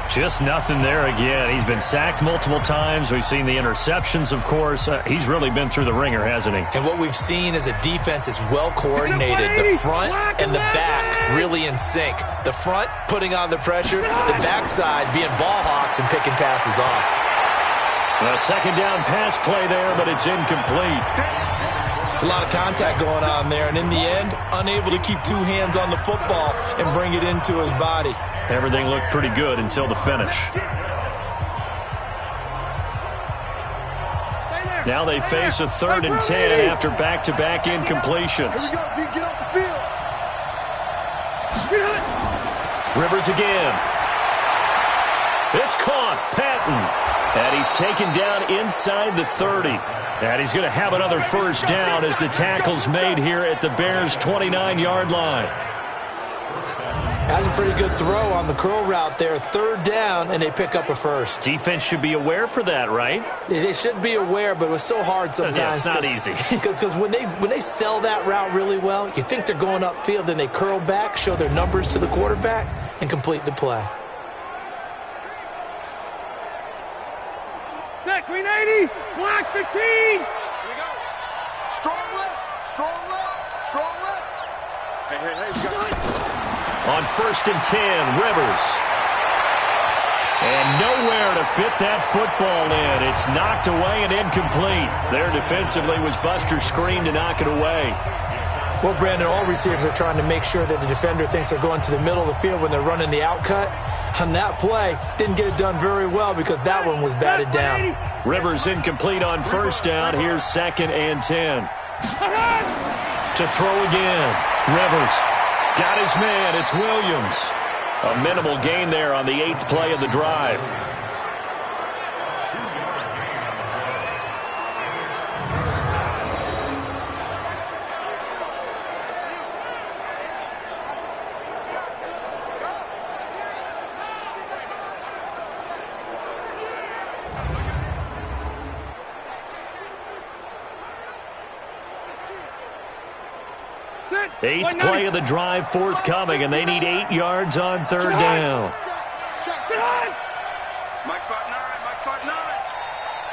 Just nothing there again. He's been sacked multiple times. We've seen the interceptions, of course. He's really been through the ringer, hasn't he? And what we've seen is a defense that's well coordinated. The front and the back really in sync. The front putting on the pressure. The backside being ball hawks and picking passes off. A 2nd down pass play there, but it's incomplete. It's a lot of contact going on there, and in the end, unable to keep 2 hands on the football and bring it into his body. Everything looked pretty good until the finish. Now they face a 3rd and 10 after back-to-back incompletions. Here we go, D, get off the field. Rivers again. It's caught. Patton. And he's taken down inside the 30. And he's going to have another first down as the tackle's made here at the Bears' 29-yard line. Has a pretty good throw on the curl route there. 3rd down, and they pick up a first. Defense should be aware for that, right? They should be aware, but it was so hard sometimes. Yeah, it's not easy. Because when they sell that route really well, you think they're going upfield, then they curl back, show their numbers to the quarterback, and complete the play. Set, 380, block 15. Here we go. Strong left, strong left, strong left. Hey, we got it. On 1st and 10, Rivers. And nowhere to fit that football in. It's knocked away and incomplete. There defensively was Buster's screen to knock it away. Well, Brandon, all receivers are trying to make sure that the defender thinks they're going to the middle of the field when they're running the outcut. On that play, didn't get it done very well because that one was batted down. Rivers incomplete on 1st down. Here's 2nd and 10. To throw again. Rivers got his man. It's Williams. A minimal gain there on the 8th play of the drive. Eighth play of the drive forthcoming, and they need 8 yards on 3rd down. Mike spot 9.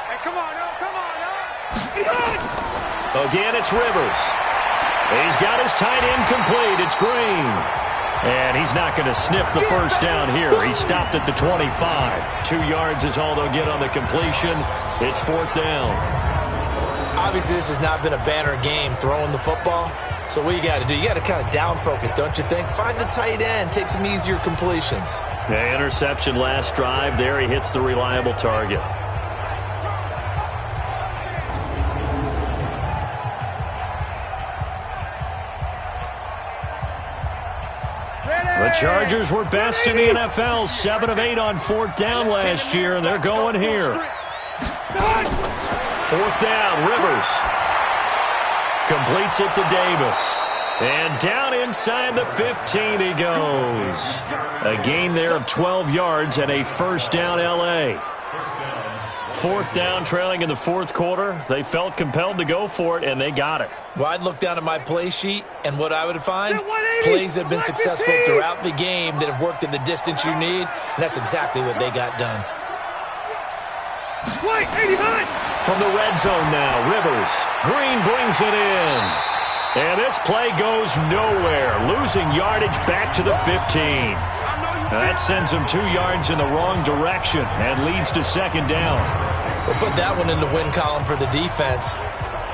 Hey, come on now. Again, it's Rivers. He's got his tight end complete. It's Green. And he's not going to sniff the first down here. He stopped at the 25. 2 yards is all they'll get on the completion. It's 4th down. Obviously, this has not been a banner game throwing the football. So what you got to do, you got to kind of down focus, don't you think? Find the tight end, take some easier completions. Yeah, interception last drive. There he hits the reliable target. The Chargers were best in the NFL, 7 of 8 on 4th down last year, and they're going here. 4th down, Rivers. Completes it to Davis. And down inside the 15 he goes. A gain there of 12 yards and a first down L.A. Fourth down, trailing in the fourth quarter. They felt compelled to go for it, and they got it. Well, I'd look down at my play sheet, and what I would find, plays that have been successful throughout the game that have worked at the distance you need, and that's exactly what they got done. From the red zone now, Rivers. Green brings it in. And this play goes nowhere, losing yardage back to the 15. That sends him 2 yards in the wrong direction and leads to second down. We'll put that one in the win column for the defense.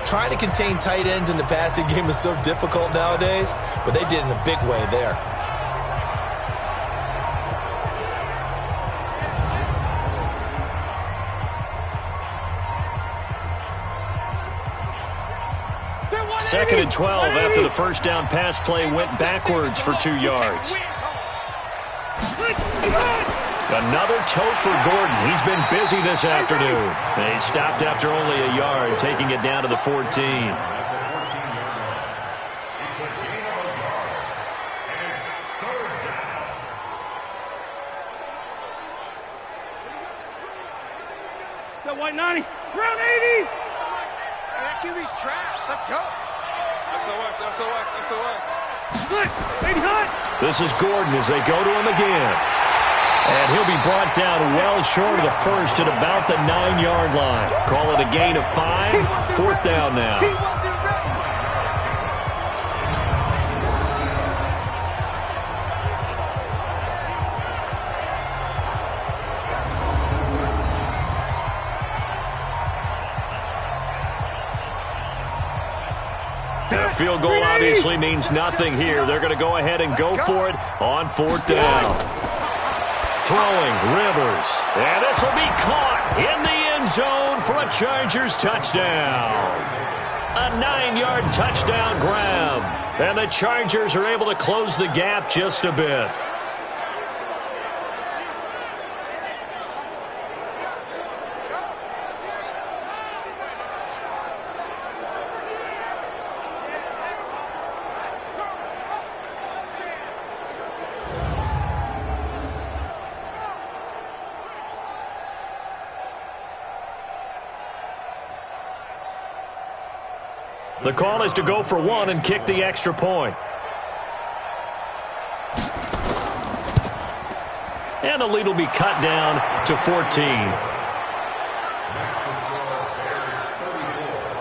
Trying to contain tight ends in the passing game is so difficult nowadays, but they did in a big way there. Second and 12 after the first down pass play went backwards for 2 yards. Another tote for Gordon. He's been busy this afternoon. He stopped after only a yard, taking it down to the 14. The white 90. Round 80. That QB's trash. Let's go. SOS. This is Gordon as they go to him again. And he'll be brought down well short of the first at about the 9-yard line. Call it a gain of 5. Fourth down now. The field goal obviously means nothing here. They're going to go ahead and go for it on fourth down. Throwing, Rivers. And this will be caught in the end zone for a Chargers touchdown. A 9-yard touchdown grab. And the Chargers are able to close the gap just a bit. The call is to go for one and kick the extra point. And the lead will be cut down to 14.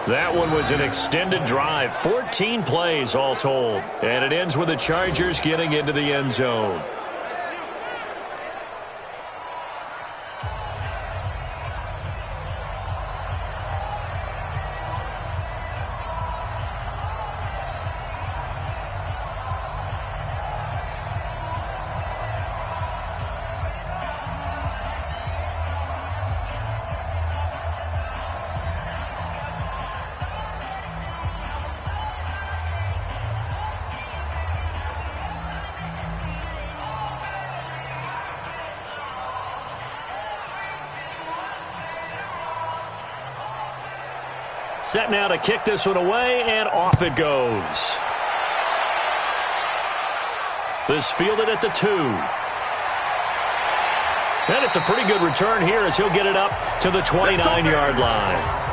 That one was an extended drive, 14 plays all told. And it ends with the Chargers getting into the end zone. Set now to kick this one away, and off it goes. This fielded at the 2. And it's a pretty good return here as he'll get it up to the 29-yard line.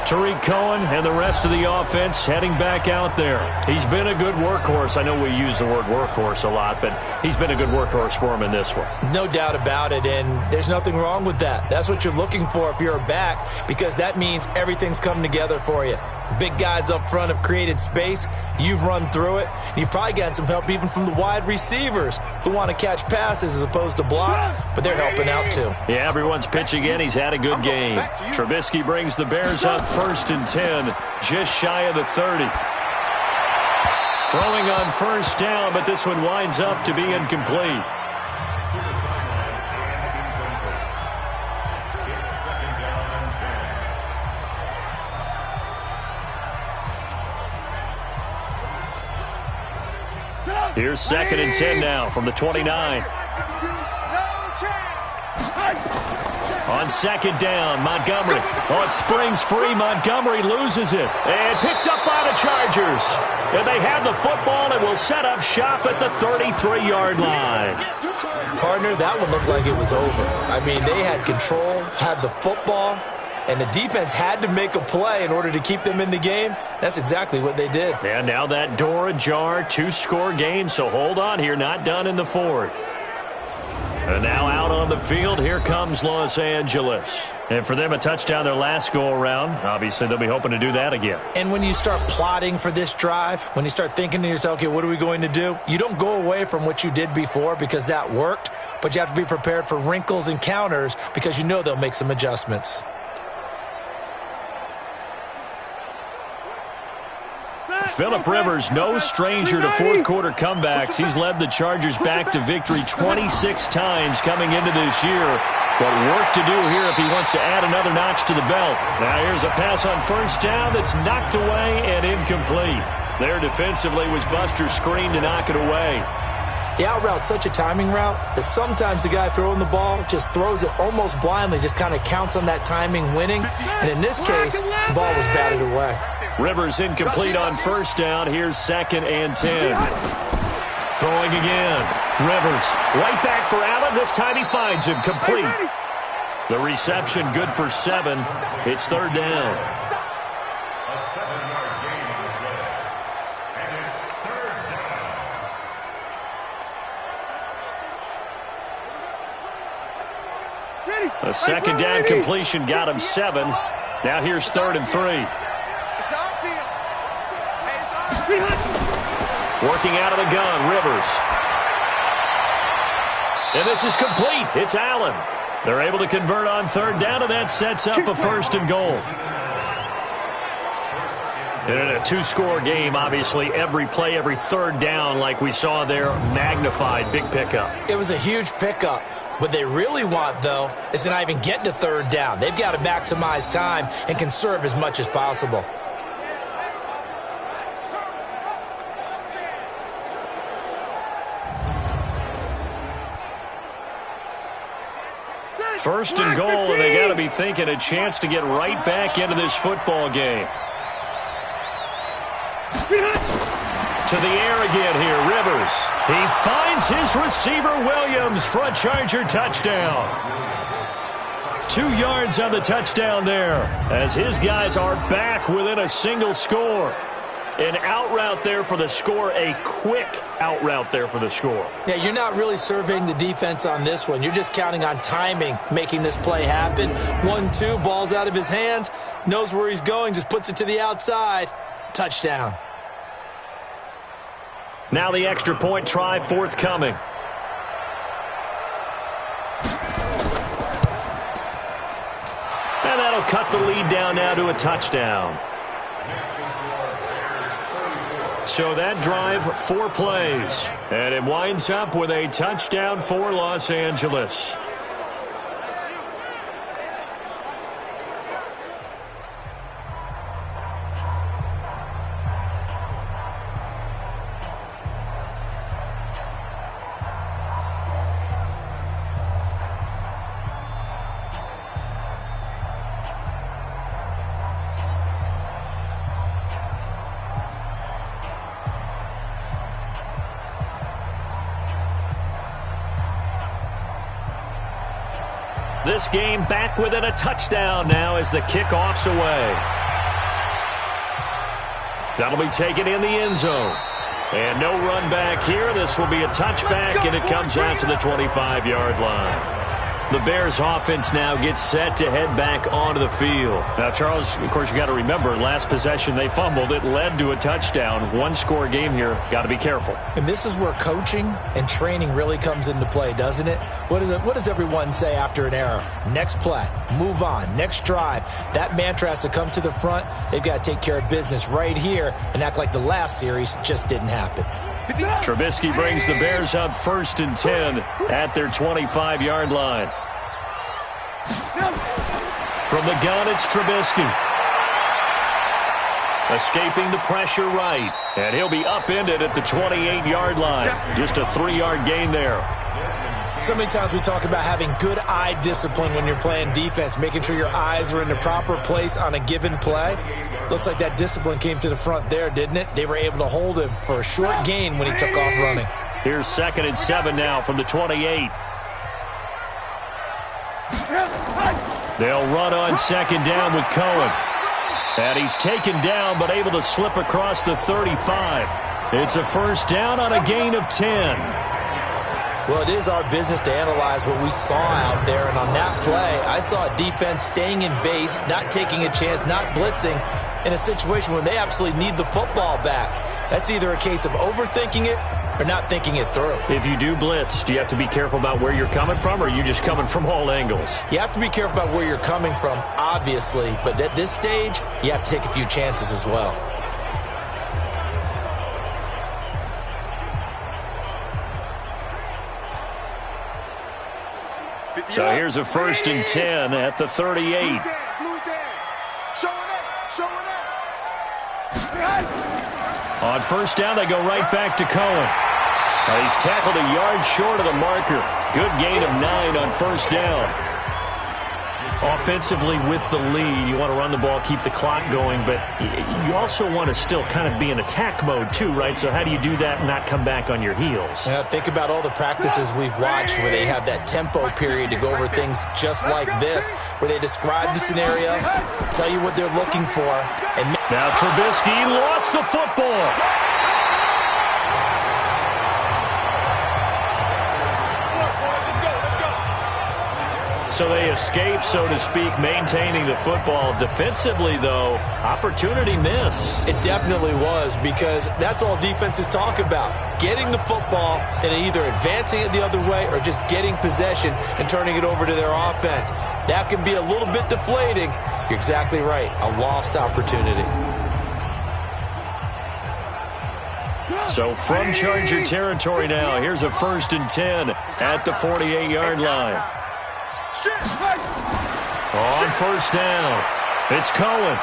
Tarik Cohen and the rest of the offense heading back out there. He's been a good workhorse. I know we use the word workhorse a lot, but he's been a good workhorse for him in this one. No doubt about it, and there's nothing wrong with that. That's what you're looking for if you're a back, because that means everything's come together for you. The big guys up front have created space. You've run through it. You've probably gotten some help even from the wide receivers who want to catch passes as opposed to block, but they're helping out too. Yeah, everyone's pitching in. He's had a good game. Trubisky brings the Bears up 1st and 10, just shy of the 30. Throwing on first down, but this one winds up to be incomplete. Here's 2nd and 10 now from the 29. On second down, Montgomery. Oh, it springs free. Montgomery loses it. And picked up by the Chargers. And they have the football and will set up shop at the 33-yard line. Partner, that one looked like it was over. I mean, they had control, had the football, and the defense had to make a play in order to keep them in the game. That's exactly what they did. And now that door ajar, 2-score game, so hold on here, not done in the fourth. And now out on the field, here comes Los Angeles. And for them, a touchdown their last go-around. Obviously, they'll be hoping to do that again. And when you start plotting for this drive, when you start thinking to yourself, okay, what are we going to do? You don't go away from what you did before because that worked, but you have to be prepared for wrinkles and counters because you know they'll make some adjustments. Phillip Rivers, no stranger to fourth-quarter comebacks. He's led the Chargers back to victory 26 times coming into this year. But work to do here if he wants to add another notch to the belt. Now here's a pass on first down that's knocked away and incomplete. There defensively was Buster's screen to knock it away. The out route's such a timing route that sometimes the guy throwing the ball just throws it almost blindly, just kind of counts on that timing winning. And in this case, the ball was batted away. Rivers incomplete on first down. Here's 2nd and 10. Throwing again. Rivers right back for Allen. This time he finds him complete. The reception good for 7. It's 3rd down. A 7-yard gain on the play. And it's 3rd down. A 2nd down completion got him 7. Now here's 3rd and 3. Working out of the gun, Rivers. And this is complete. It's Allen. They're able to convert on 3rd down, and that sets up a 1st and goal. And in a 2-score game, obviously, every play, every 3rd down, like we saw there, magnified. Big pickup. It was a huge pickup. What they really want, though, is to not even get to 3rd down. They've got to maximize time and conserve as much as possible. First and goal, and they got to be thinking a chance to get right back into this football game. To the air again here, Rivers. He finds his receiver, Williams, for a Charger touchdown. 2 yards on the touchdown there, as his guys are back within a single score. An out route there for the score, a quick out route there for the score. Yeah, you're not really surveying the defense on this one. You're just counting on timing, making this play happen. 1-2, ball's out of his hands, knows where he's going, just puts it to the outside. Touchdown. Now the extra point try forthcoming. And that'll cut the lead down now to a touchdown. So that drive, 4 plays. And it winds up with a touchdown for Los Angeles. This game back within a touchdown now as the kickoff's away. That'll be taken in the end zone. And no run back here. This will be a touchback, and it comes out to the 25-yard line. The Bears offense now gets set to head back onto the field. Now, Charles, of course, you got to remember, last possession they fumbled. It led to a touchdown. 1-score game here. Got to be careful. And this is where coaching and training really comes into play, doesn't it? What does everyone say after an error? Next play, move on, next drive. That mantra has to come to the front. They've got to take care of business right here and act like the last series just didn't happen. Trubisky brings the Bears up 1st and 10 at their 25-yard line. From the gun, it's Trubisky. Escaping the pressure right. And he'll be upended at the 28-yard line. Just a 3-yard gain there. So many times we talk about having good eye discipline when you're playing defense, making sure your eyes are in the proper place on a given play. Looks like that discipline came to the front there, didn't it? They were able to hold him for a short gain when he took off running. Here's 2nd and 7 now from the 28. They'll run on 2nd down with Cohen. And he's taken down but able to slip across the 35. It's a 1st down on a gain of 10. Well, it is our business to analyze what we saw out there. And on that play, I saw a defense staying in base, not taking a chance, not blitzing in a situation where they absolutely need the football back. That's either a case of overthinking it or not thinking it through. If you do blitz, do you have to be careful about where you're coming from, or are you just coming from all angles? You have to be careful about where you're coming from, obviously. But at this stage, you have to take a few chances as well. So here's a 1st and 10 at the 38. On 1st down, they go right back to Cohen. He's tackled a yard short of the marker. Good gain of 9 on 1st down. Offensively with the lead, you want to run the ball, keep the clock going, but you also want to still kind of be in attack mode too, right? So how do you do that and not come back on your heels? Yeah, think about all the practices we've watched where they have that tempo period to go over things just like this, where they describe the scenario, tell you what they're looking for. And now Trubisky lost the football. So they escape, so to speak, maintaining the football. Defensively, though, opportunity miss. It definitely was, because that's all defenses talk about. Getting the football and either advancing it the other way or just getting possession and turning it over to their offense. That can be a little bit deflating. You're exactly right. A lost opportunity. So from Charger territory now, here's a 1st and 10 at the 48-yard line. On 1st down, it's Cohen.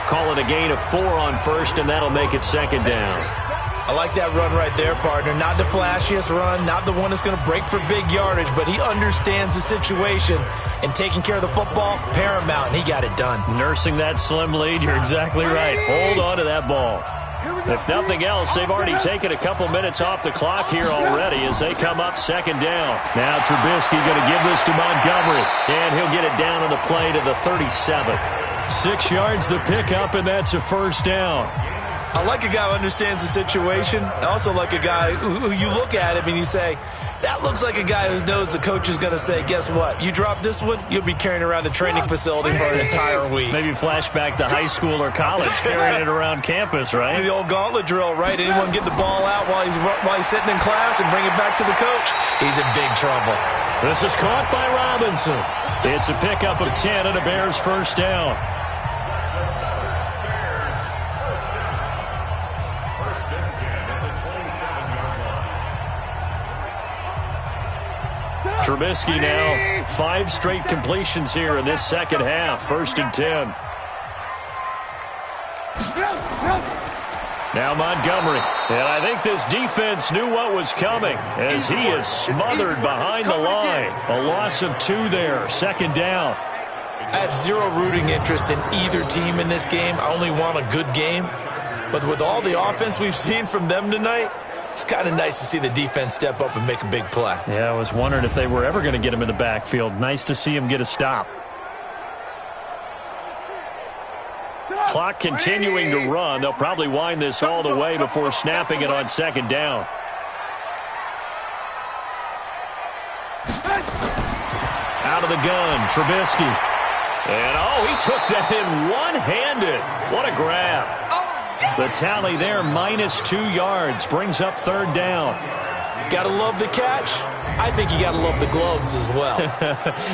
Call it a gain of 4 on 1st, and that'll make it 2nd down. I like that run right there, partner. Not the flashiest run, not the one that's going to break for big yardage, but he understands the situation, and taking care of the football, paramount, and he got it done. Nursing that slim lead, you're exactly right. Hold on to that ball. If nothing else, they've already taken a couple minutes off the clock here already as they come up 2nd down. Now Trubisky going to give this to Montgomery, and he'll get it down on the play to the 37. 6 yards the pickup, and that's a 1st down. I like a guy who understands the situation. I also like a guy who you look at him and you say, that looks like a guy who knows the coach is going to say, guess what? You drop this one, you'll be carrying around the training facility for an entire week. Maybe flashback to high school or college, carrying it around campus, right? The old gauntlet drill, right? Anyone get the ball out while he's sitting in class and bring it back to the coach? He's in big trouble. This is caught by Robinson. It's a pickup of 10 and a Bears 1st down. Trubisky now 5 straight completions here in this 2nd half. 1st and 10. Now Montgomery. And I think this defense knew what was coming as he is smothered behind the line. A loss of 2 there. 2nd down. I have zero rooting interest in either team in this game. I only want a good game. But with all the offense we've seen from them tonight, it's kind of nice to see the defense step up and make a big play. Yeah, I was wondering if they were ever going to get him in the backfield. Nice to see him get a stop. Clock continuing to run. They'll probably wind this all the way before snapping it on 2nd down. Out of the gun, Trubisky. And, oh, he took that in one-handed. What a grab. The tally there, -2 yards, brings up 3rd down. Gotta love the catch. I think you gotta love the gloves as well.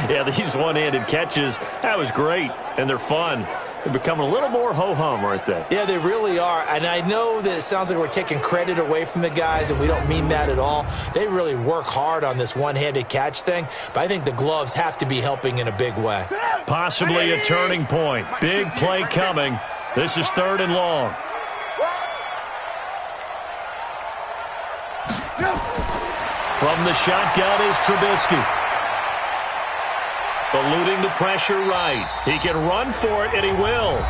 Yeah, these one-handed catches, that was great, and they're fun. They're becoming a little more ho-hum, aren't they? Yeah, they really are, and I know that it sounds like we're taking credit away from the guys, and we don't mean that at all. They really work hard on this one-handed catch thing, but I think the gloves have to be helping in a big way. Possibly a turning point. Big play coming. This is 3rd and long. From the shotgun is Trubisky. Eluding the pressure right. He can run for it, and he will.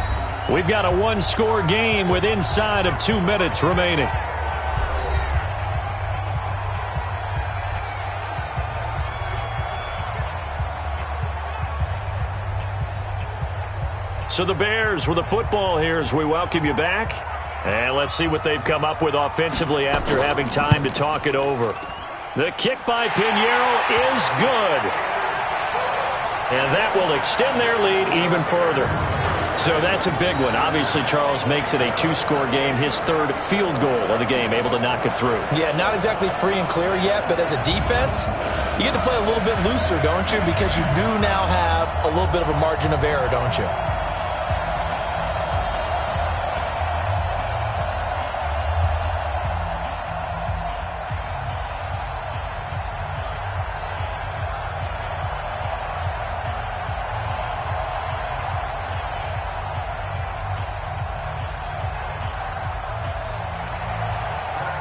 We've got a one-score game with inside of 2 minutes remaining. So the Bears with the football here as we welcome you back. And let's see what they've come up with offensively after having time to talk it over. The kick by Pinheiro is good. And that will extend their lead even further. So that's a big one. Obviously, Charles makes it a 2-score game. His third field goal of the game, able to knock it through. Yeah, not exactly free and clear yet, but as a defense, you get to play a little bit looser, don't you? Because you do now have a little bit of a margin of error, don't you?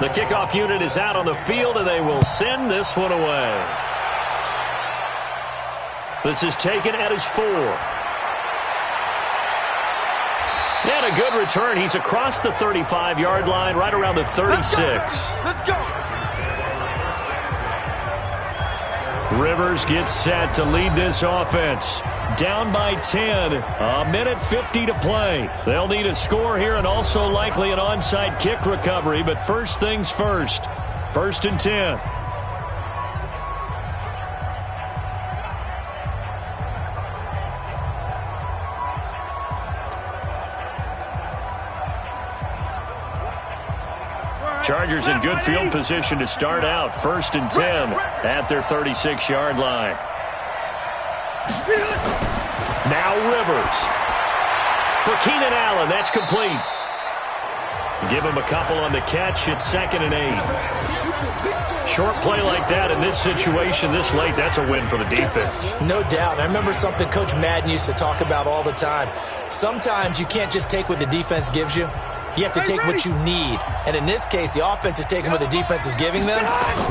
The kickoff unit is out on the field, and they will send this one away. This is taken at his 4. And a good return. He's across the 35-yard line, right around the 36. Let's go. Rivers gets set to lead this offense. Down by 10. A minute 50 to play. They'll need a score here and also likely an onside kick recovery. But first things first. 1st and 10. Chargers in good field position to start out. 1st and 10 at their 36-yard line. Now Rivers. For Keenan Allen, that's complete. Give him a couple on the catch. It's 2nd and 8. Short play like that in this situation this late, that's a win for the defense. No doubt. I remember something Coach Madden used to talk about all the time. Sometimes you can't just take what the defense gives you. You have to take what you need. And in this case, the offense is taking what the defense is giving them,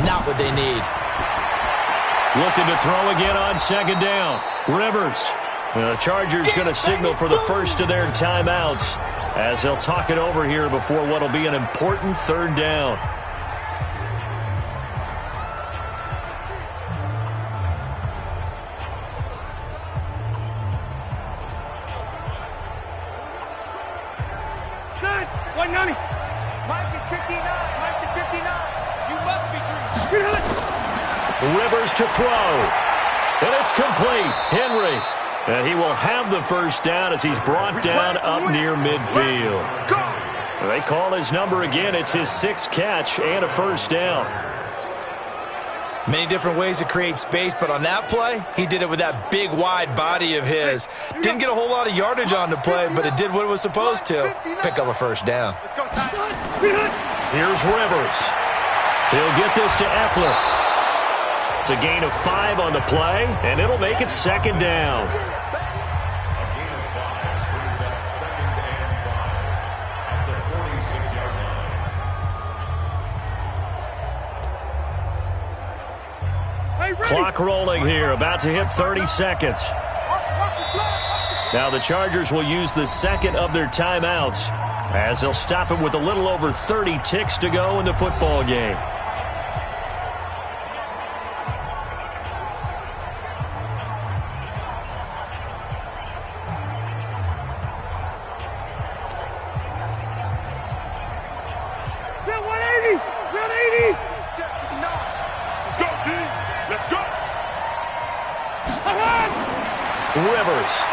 not what they need. Looking to throw again on 2nd down. Rivers. The Chargers going to signal for the first of their timeouts as they'll talk it over here before what will be an important 3rd down. Good. 190. Mike is 59. Mike is 59. You must be true. Rivers to throw. And it's complete. Henry. And he will have the first down as he's brought down up near midfield. They call his number again. It's his 6th catch and a first down. Many different ways to create space, but on that play, he did it with that big, wide body of his. Didn't get a whole lot of yardage on the play, but it did what it was supposed to. Pick up a first down. Here's Rivers. He'll get this to Eckler. It's a gain of 5 on the play, and it'll make it 2nd down. Clock rolling here, about to hit 30 seconds. Now the Chargers will use the 2nd of their timeouts as they'll stop it with a little over 30 ticks to go in the football game. Rivers.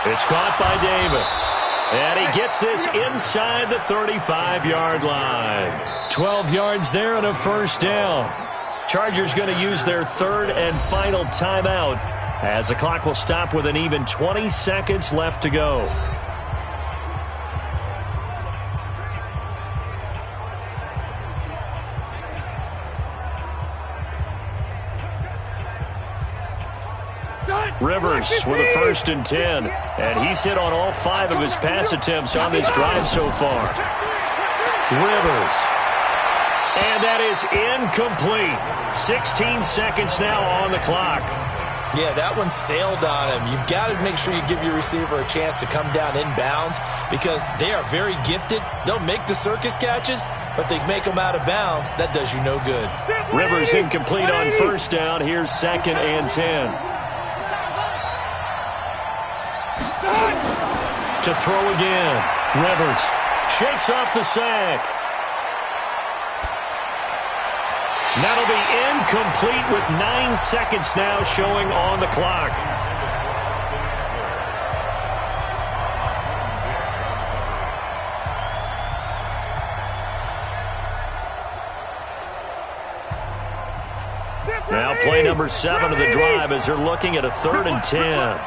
It's caught by Davis. And he gets this inside the 35-yard line. 12 yards there and a first down. Chargers going to use their 3rd and final timeout as the clock will stop with an even 20 seconds left to go. Rivers with a 1st and 10, and he's hit on all 5 of his pass attempts on this drive so far. Rivers. And that is incomplete. 16 seconds now on the clock. Yeah, that one sailed on him. You've got to make sure you give your receiver a chance to come down inbounds because they are very gifted. They'll make the circus catches, but they make them out of bounds. That does you no good. Rivers incomplete on first down. Here's 2nd and 10. To throw again. Rivers shakes off the sack. That'll be incomplete with 9 seconds now showing on the clock. Now play number 7 of the drive as they're looking at a 3rd and 10.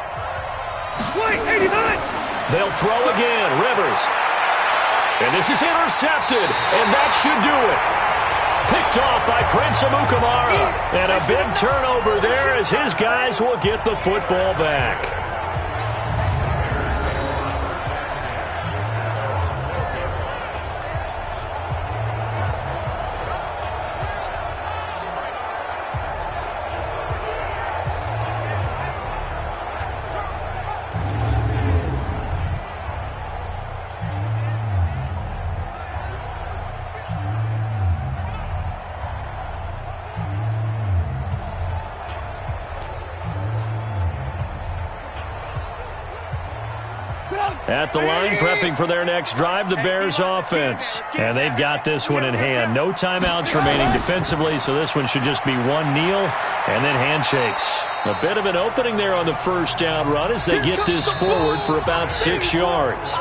They'll throw again. Rivers. And this is intercepted. And that should do it. Picked off by Prince Amukamara. And a big turnover there as his guys will get the football back. At the line, prepping for their next drive, the Bears offense. And they've got this one in hand. No timeouts remaining defensively, so this one should just be one kneel and then handshakes. A bit of an opening there on the first down run as they get this forward for about 6 yards.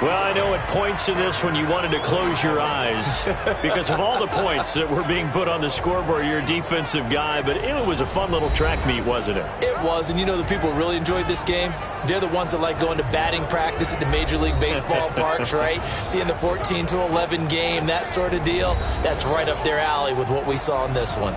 Well, I know at points in this one you wanted to close your eyes because of all the points that were being put on the scoreboard. You're a defensive guy, but it was a fun little track meet, wasn't it? It was, and you know the people who really enjoyed this game? They're the ones that like going to batting practice at the Major League Baseball parks, right? Seeing the 14-11 game, that sort of deal. That's right up their alley with what we saw in this one.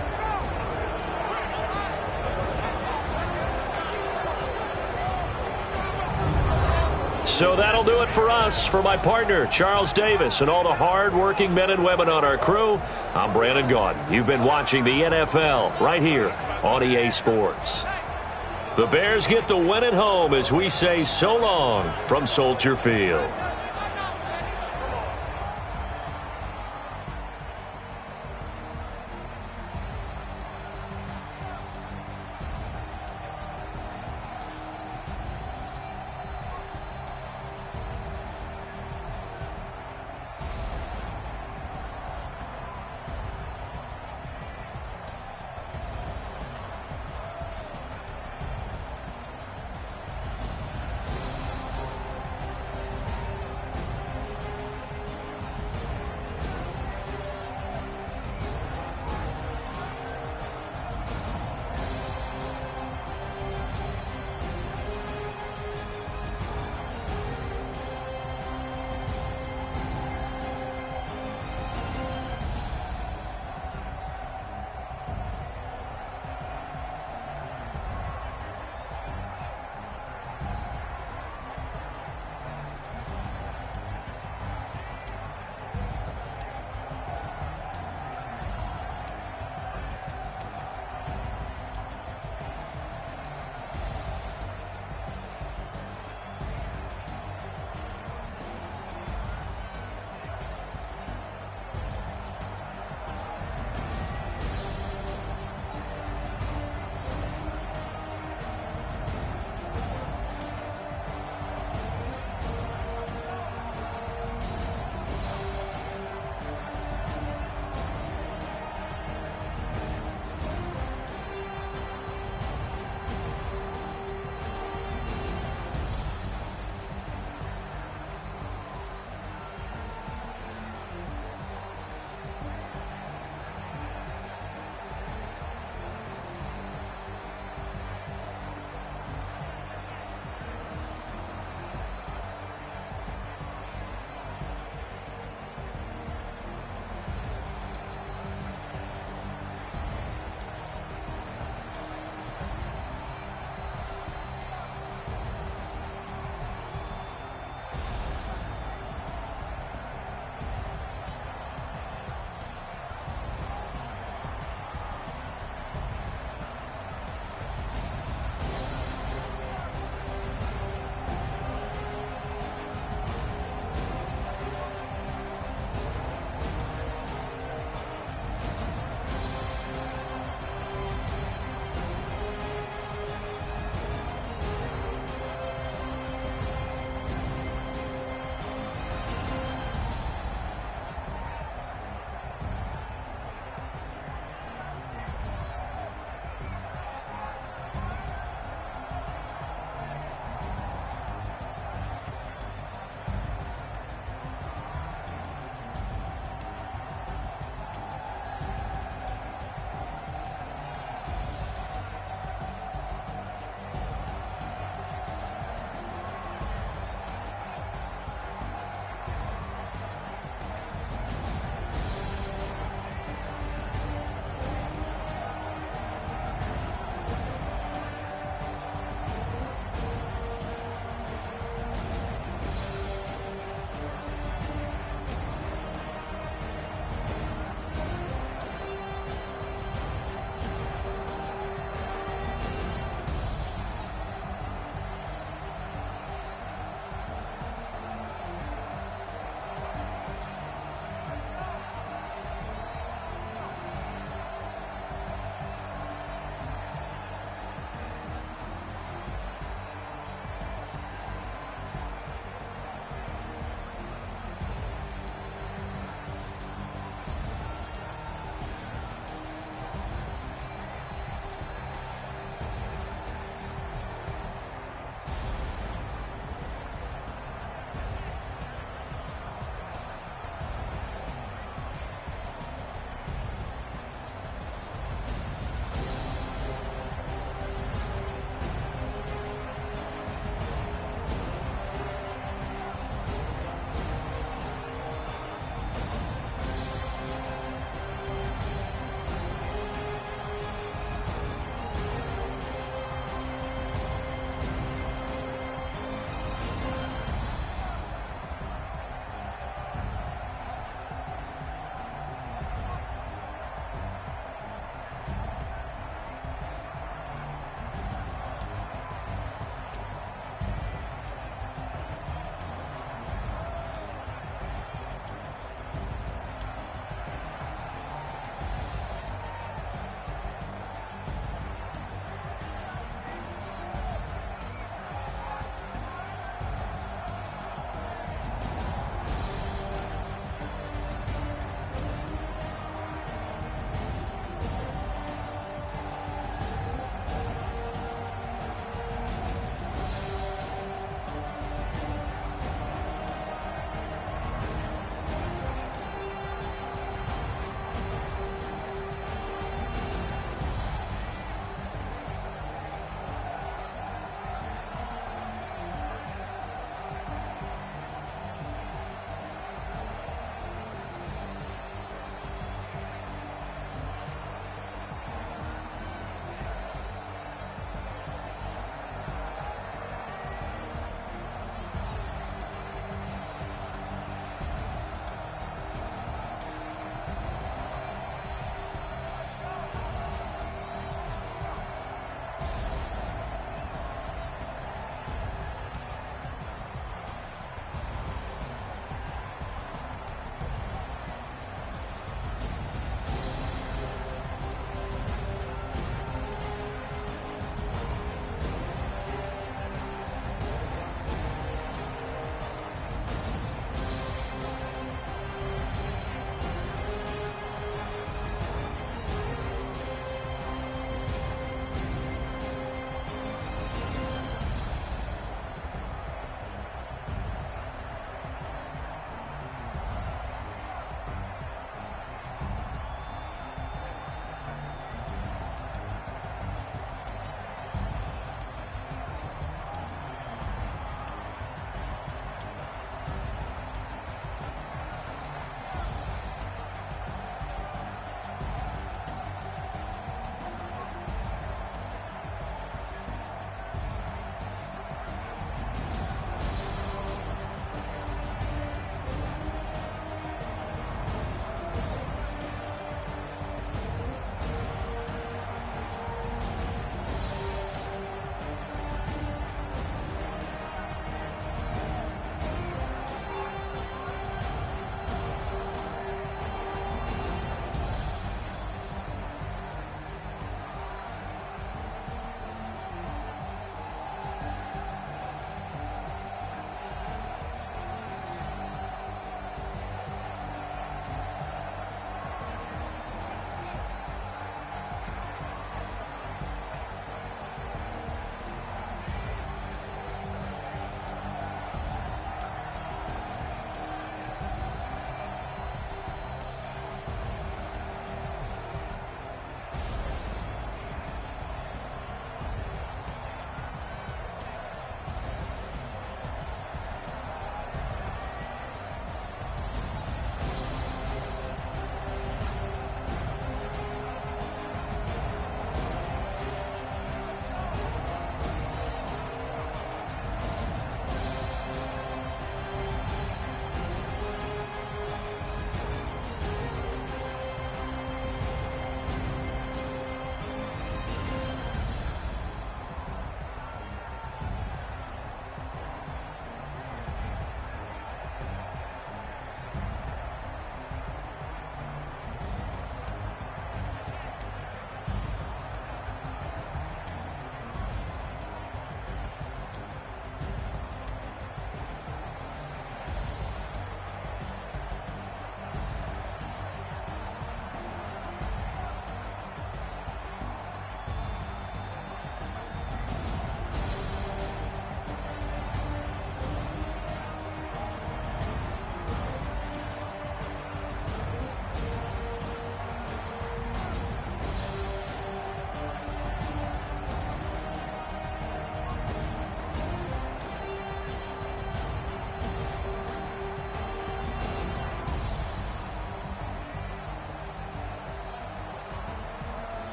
So that'll do it for us. For my partner, Charles Davis, and all the hard-working men and women on our crew, I'm Brandon Gaudin. You've been watching the NFL right here on EA Sports. The Bears get the win at home as we say so long from Soldier Field.